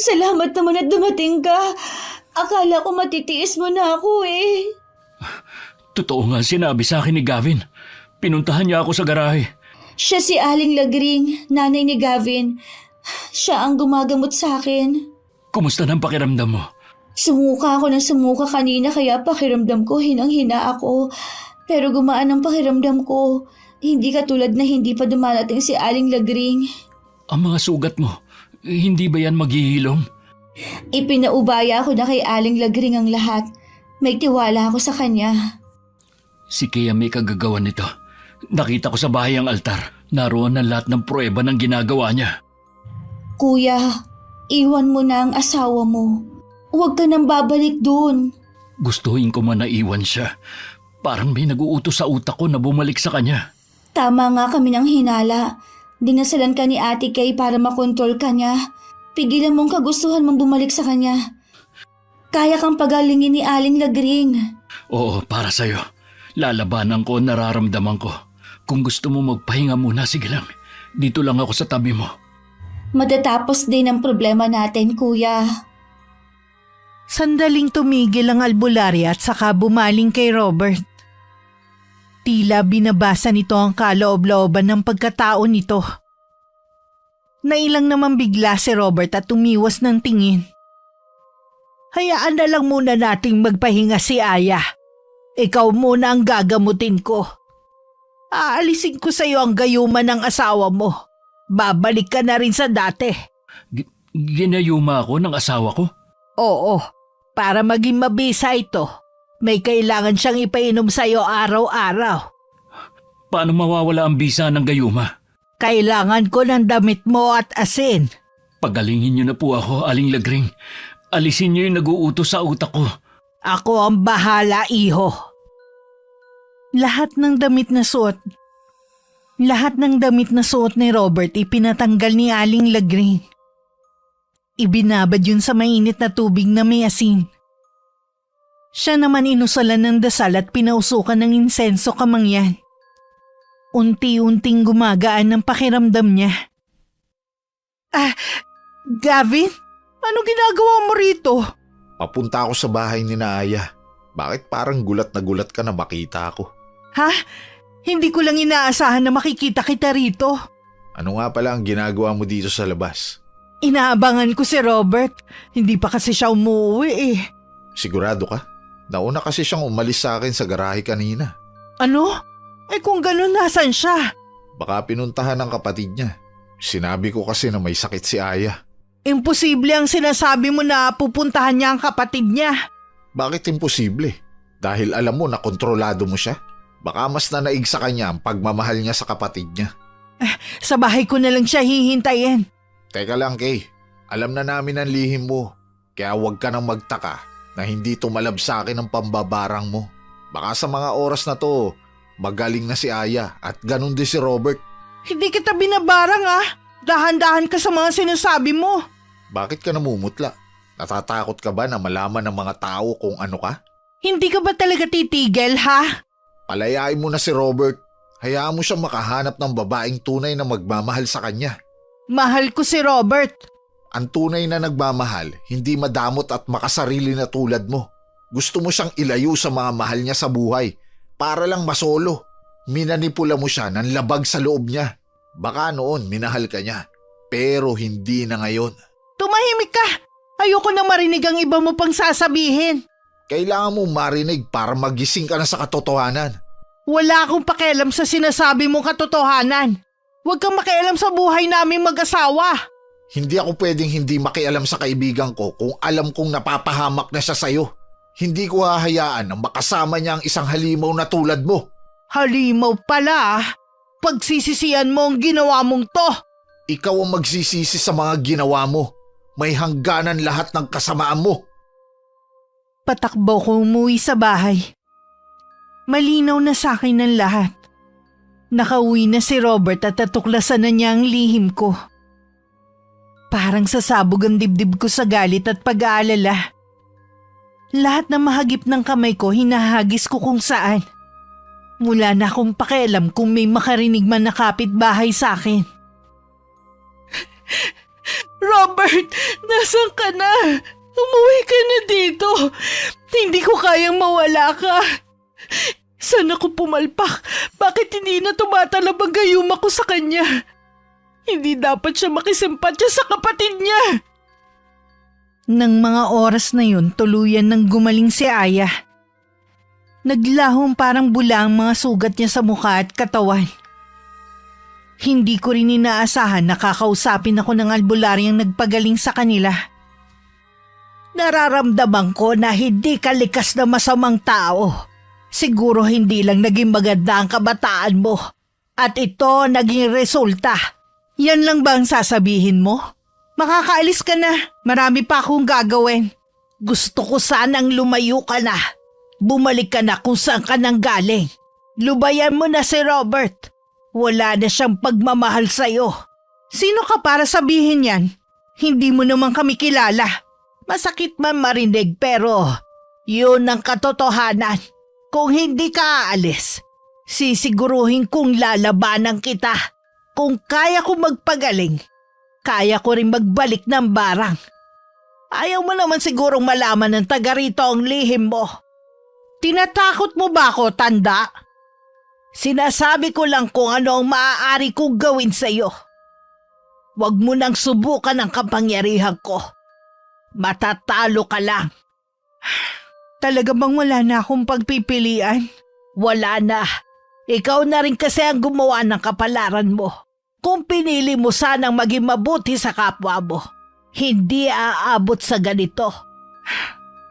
salamat naman at dumating ka. Akala ko matitiis mo na ako eh. Totoo nga sinabi sa akin ni Gavin. Pinuntahan niya ako sa garahe. Siya si Aling Lagring, nanay ni Gavin. Siya ang gumagamot sa akin. Kumusta ng pakiramdam mo? Sumuka ako ng sumuka kanina kaya pakiramdam ko hinang-hina ako. Pero gumaan ang pakiramdam ko. Hindi katulad na hindi pa dumarating si Aling Lagring. Ang mga sugat mo, hindi ba yan maghihilom? Ipinaubaya ako na kay Aling Lagring ang lahat. May tiwala ako sa kanya. Si Kea may kagagawan nito. Nakita ko sa bahay ang altar. Naroon ang lahat ng pruweba ng ginagawa niya. Kuya, iwan mo na ang asawa mo. Huwag ka nang babalik dun. Gustuhin ko man na iwan siya. Parang may nag-uutos sa utak ko na bumalik sa kanya. Tama nga kami ng hinala. Dinasalan ka ni Ate Kay para makontrol ka niya. Pigilan mong kagustuhan mong bumalik sa kanya. Kaya kang pagalingin ni Aling Lagring. Oo, para sa'yo. Lalabanan ko, nararamdaman ko. Kung gusto mo magpahinga muna, sige lang. Dito lang ako sa tabi mo. Matatapos din ang problema natin, kuya. Sandaling tumigil ang albularya at saka bumaling kay Robert. Tila binabasa nito ang kaloob-looban ng pagkatao nito. Nailang naman bigla si Robert at tumiwas ng tingin. Hayaan na lang muna nating magpahinga si Aya. Ikaw muna ang gagamutin ko. Aalisin ko sa iyo ang gayuma ng asawa mo. Babalik ka na rin sa dati. Ginayuma ako ng asawa ko? Oo, para maging mabisa ito. May kailangan siyang ipainom sa iyo araw-araw. Paano mawawala ang bisa ng gayuma? Kailangan ko ng damit mo at asin. Pagalingin niyo na po ako, Aling Lagring. Alisin niyo yung nag-uutos sa utak ko. Ako ang bahala, iho. Lahat ng damit na suot ni Robert ipinatanggal ni Aling Lagring. Ibinabad yun sa mainit na tubig na may asin. Siya naman inusalan ng dasal at pinausukan ng insenso kamangyan. Unti-unting gumagaan ang pakiramdam niya. Gavin? Ano ginagawa mo rito? Papunta ako sa bahay ni Aya. Bakit parang gulat na gulat ka na makita ako? Ha? Hindi ko lang inaasahan na makikita kita rito. Ano nga pala ang ginagawa mo dito sa labas? Inaabangan ko si Robert. Hindi pa kasi siya umuwi eh. Sigurado ka? Nauna kasi siyang umalis sa akin sa garahe kanina. Ano? Eh kung ganun, nasan siya? Baka pinuntahan ng kapatid niya. Sinabi ko kasi na may sakit si Aya. Imposible ang sinasabi mo na pupuntahan niya ang kapatid niya. Bakit imposible? Dahil alam mo na kontrolado mo siya? Baka mas nanaig sa kanya ang pagmamahal niya sa kapatid niya. Sa bahay ko na lang siya hihintayin. Teka lang, Kay. Alam na namin ang lihim mo. Kaya huwag ka nang magtaka na hindi tumalab sa akin ang pambabarang mo. Baka sa mga oras na to, magaling na si Aya at ganun din si Robert. Hindi kita binabarang ah. Dahan-dahan ka sa mga sinasabi mo. Bakit ka namumutla? Natatakot ka ba na malaman ng mga tao kung ano ka? Hindi ka ba talaga titigil ha? Palayain mo na si Robert. Hayaan mo siyang makahanap ng babaeng tunay na magmamahal sa kanya. Mahal ko si Robert. Ang tunay na nagmamahal, hindi madamot at makasarili na tulad mo. Gusto mo siyang ilayo sa mga mahal niya sa buhay para lang masolo. Minanipula mo siya ng labag sa loob niya. Baka noon minahal ka niya, pero hindi na ngayon. Tumahimik ka. Ayoko na marinig ang iba mo pang sasabihin. Kailangan mo marinig para magising ka na sa katotohanan. Wala akong pakialam sa sinasabi mong katotohanan. Huwag kang makialam sa buhay naming mag-asawa. Hindi ako pwedeng hindi makialam sa kaibigan ko kung alam kong napapahamak na siya sa'yo. Hindi ko hahayaan na makasama niya ang isang halimaw na tulad mo. Halimaw pala. Pagsisisihan mo ang ginawa mong to. Ikaw ang magsisisi sa mga ginawa mo. May hangganan lahat ng kasamaan mo. Patakbo ko umuwi sa bahay. Malinaw na sa akin ang lahat. Nakauwi na si Robert at natuklasan na niya ang lihim ko. Parang sasabog ang dibdib ko sa galit at pag-aalala. Lahat na mahagip ng kamay ko hinahagis ko kung saan. Wala na akong pakialam kung may makarinig man na kapitbahay sa akin. Robert, nasan ka na? Umuwi ka na dito. Hindi ko kayang mawala ka. Saan ako pumalpak? Bakit hindi na tumatalab ang gayuma ko sa kanya? Hindi dapat siya makisimpatya sa kapatid niya. Nang mga oras na yun, tuluyan nang gumaling si Aya. Naglahong parang bula ang mga sugat niya sa mukha at katawan. Hindi ko rin inaasahan na kakausapin ako ng albularyang nagpagaling sa kanila. Nararamdaman ko na hindi ka likas na masamang tao. Siguro hindi lang naging maganda ang kabataan mo. At ito naging resulta. Yan lang ba ang sasabihin mo? Makakaalis ka na. Marami pa akong gagawin. Gusto ko sanang lumayo ka na. Bumalik ka na kung saan ka nang galing. Lubayan mo na si Robert. Wala na siyang pagmamahal sa'yo. Sino ka para sabihin yan? Hindi mo naman kami kilala. Masakit man marinig pero yun ang katotohanan. Kung hindi ka aalis, sisiguruhin kong lalabanan kita. Kung kaya ko magpagaling, kaya ko rin magbalik ng barang. Ayaw mo naman sigurong malaman ng taga rito ang lihim mo. Tinatakot mo ba ako, tanda? Sinasabi ko lang kung ano ang maaari kong gawin sa'yo. Huwag mo nang subukan ang kapangyarihan ko. Matatalo ka lang. Talaga bang wala na akong pagpipilian? Wala na. Ikaw na rin kasi ang gumawa ng kapalaran mo. Kung pinili mo sanang maging mabuti sa kapwa mo, hindi aabot sa ganito.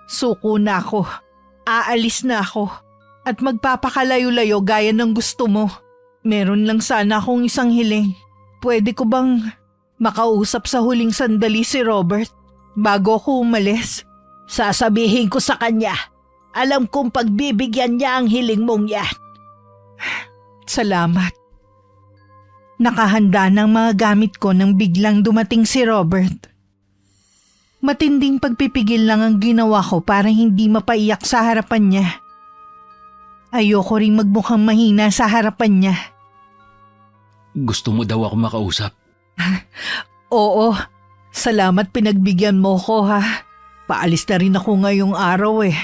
Suko na ako. Aalis na ako. At magpapakalayo-layo gaya ng gusto mo. Meron lang sana akong isang hiling. Pwede ko bang makausap sa huling sandali si Robert bago ako umalis? Sasabihin ko sa kanya. Alam kong pagbibigyan niya ang hiling mong yan. Salamat. Nakahanda ng mga gamit ko nang biglang dumating si Robert. Matinding pagpipigil lang ang ginawa ko para hindi mapaiyak sa harapan niya. Ayoko ring magmukhang mahina sa harapan niya. Gusto mo daw ako makausap? Oo, Salamat pinagbigyan mo ko ha. Paalis na rin ako ngayong araw eh.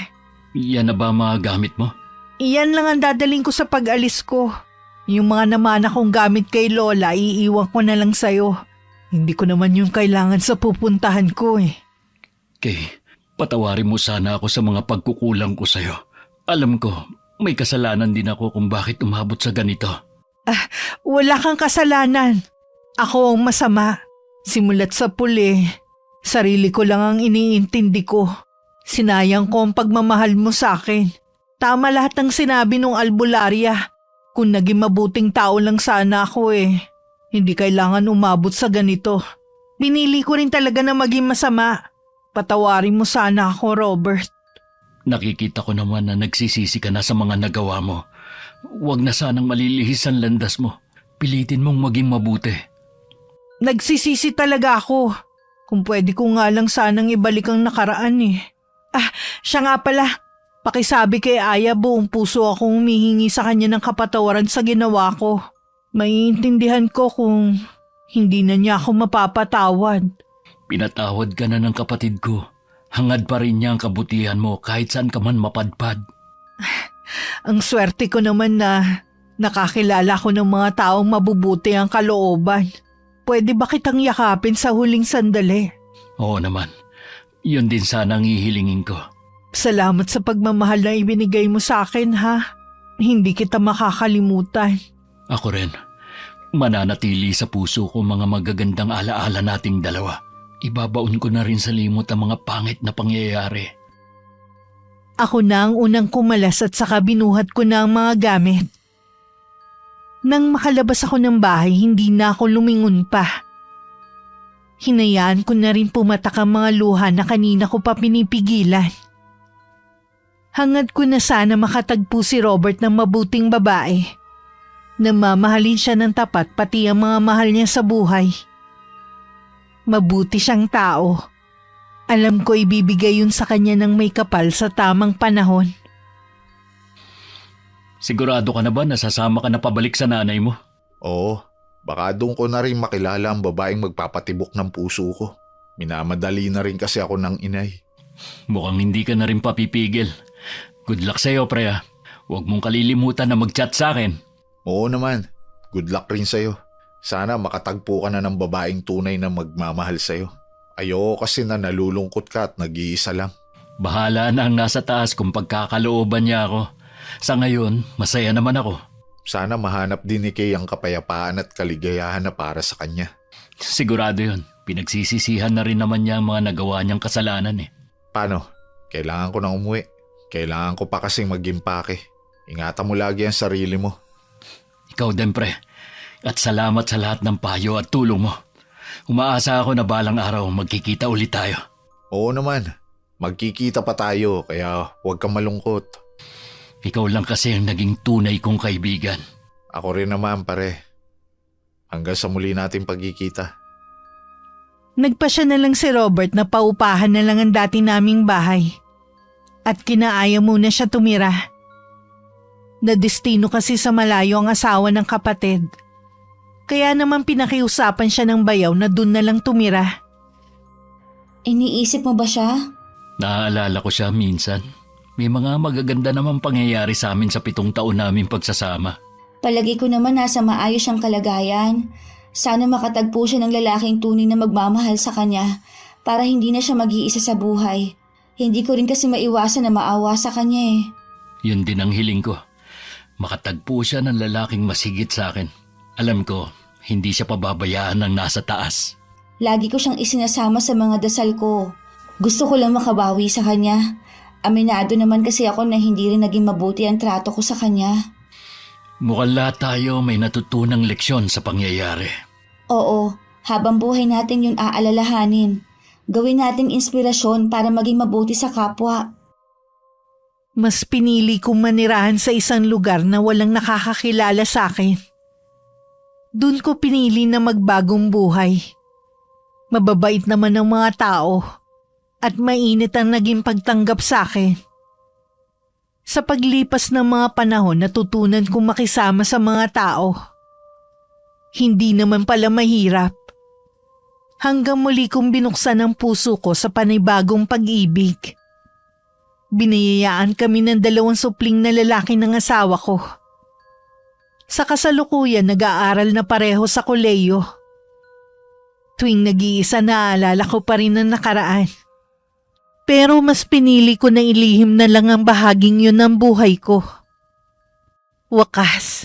Yan na ba mga gamit mo? Iyan lang ang dadaling ko sa pag-alis ko. Yung mga namana kong gamit kay Lola, iiwan ko na lang sa'yo. Hindi ko naman yung kailangan sa pupuntahan ko eh. Kay, patawarin mo sana ako sa mga pagkukulang ko sa'yo. Alam ko, may kasalanan din ako kung bakit umabot sa ganito. Wala kang kasalanan. Ako ang masama. Simulat sa puli, sarili ko lang ang iniintindi ko. Sinayang ko ang pagmamahal mo sa akin. Tama lahat ng sinabi nung albularya. Kung naging mabuting tao lang sana ako eh. Hindi kailangan umabot sa ganito. Pinili ko rin talaga na maging masama. Patawarin mo sana ako, Robert. Nakikita ko naman na nagsisisi ka na sa mga nagawa mo. Huwag na sanang malilihis ang landas mo. Pilitin mong maging mabuti. Nagsisisi talaga ako. Kung pwede ko nga lang sanang ibalik ang nakaraan eh. Siya nga pala. Pakisabi kay Aya, buong puso akong humihingi sa kanya ng kapatawaran sa ginawa ko. Maiintindihan ko kung hindi na niya ako mapapatawad. Pinatawad ka na ng kapatid ko. Hangad pa rin niya ang kabutihan mo kahit saan ka man mapadpad. Ang swerte ko naman na nakakilala ko ng mga taong mabubuti ang kalooban. Pwede ba kitang yakapin sa huling sandali? Oo naman. Yun din sana ang ihilingin ko. Salamat sa pagmamahal na ibinigay mo sa akin ha. Hindi kita makakalimutan. Ako rin. Mananatili sa puso ko mga magagandang alaala nating dalawa. Ibabaon ko na rin sa limot ang mga pangit na pangyayari. Ako na ang unang kumalas at saka binuhat ko na ang mga gamit. Nang makalabas ako ng bahay, hindi na ako lumingon pa. Hinayaan ko na rin pumatak ang mga luha na kanina ko pa pinipigilan. Hangad ko na sana makatagpo si Robert ng mabuting babae. Namamahalin siya ng tapat pati ang mga mahal niya sa buhay. Mabuti siyang tao. Alam ko ibibigay yun sa kanya ng may kapal sa tamang panahon. Sigurado ka na ba nasasama ka na pabalik sa nanay mo? Oo, baka doon ko na rin makilala ang babaeng magpapatibok ng puso ko. Minamadali na rin kasi ako ng inay. Mukhang hindi ka na rin papipigil. Good luck sa'yo, pre. Huwag mong kalilimutan na mag-chat sa akin. Oo naman, good luck rin sa'yo. Sana makatagpo ka na ng babaeng tunay na magmamahal sa'yo. Ayoko kasi na nalulungkot ka at nag-iisa lang. Bahala na ang nasa taas kung pagkakalooban niya ako. Sa ngayon, masaya naman ako. Sana mahanap din ni Kay ang kapayapaan at kaligayahan na para sa kanya. Sigurado yun. Pinagsisisihan na rin naman niya ang mga nagawa niyang kasalanan eh. Paano? Kailangan ko nang umuwi. Kailangan ko pa kasing mag-impake. Ingatan mo lagi ang sarili mo. Ikaw din, pre. At salamat sa lahat ng payo at tulong mo. Umaasa ako na balang araw magkikita ulit tayo. Oo naman. Magkikita pa tayo kaya huwag kang malungkot. Ikaw lang kasi ang naging tunay kong kaibigan. Ako rin naman, pare. Hanggang sa muli nating pagkikita. Nagpasya na lang si Robert na paupahan na lang ang dati naming bahay. At kinaaya muna siya tumira. Nadestino kasi sa malayo ang asawa ng kapatid. Kaya naman pinakiusapan siya ng bayaw na dun na lang tumira. Iniisip mo ba siya? Naaalala ko siya minsan. May mga magaganda namang pangyayari sa amin sa 7 taon namin pagsasama. Palagi ko naman nasa maayos siyang kalagayan. Sana makatagpo siya ng lalaking tunay na magmamahal sa kanya para hindi na siya mag-iisa sa buhay. Hindi ko rin kasi maiwasan na maawa sa kanya eh. Yun din ang hiling ko. Makatagpo siya ng lalaking masigit sa akin. Alam ko, hindi siya pababayaan ng nasa taas. Lagi ko siyang isinasama sa mga dasal ko. Gusto ko lang makabawi sa kanya. Aminado naman kasi ako na hindi rin naging mabuti ang trato ko sa kanya. Mukhang lahat tayo may natutunang leksyon sa pangyayari. Oo, habang buhay natin yun aalalahanin. Gawin natin inspirasyon para maging mabuti sa kapwa. Mas pinili kong manirahan sa isang lugar na walang nakakakilala sa akin. Doon ko pinili na magbagong buhay. Mababait naman ang mga tao at mainit ang naging pagtanggap sa akin. Sa paglipas ng mga panahon, natutunan kong makisama sa mga tao. Hindi naman pala mahirap. Hanggang muli kong binuksan ang puso ko sa panibagong pag-ibig. Biniyayaan kami ng 2 supling na lalaki ng asawa ko. Sa kasalukuyan, nag-aaral na pareho sa koleyo. Tuwing nag-iisa, naaalala ko pa rin ang nakaraan. Pero mas pinili ko na ilihim na lang ang bahaging yun ng buhay ko. Wakas,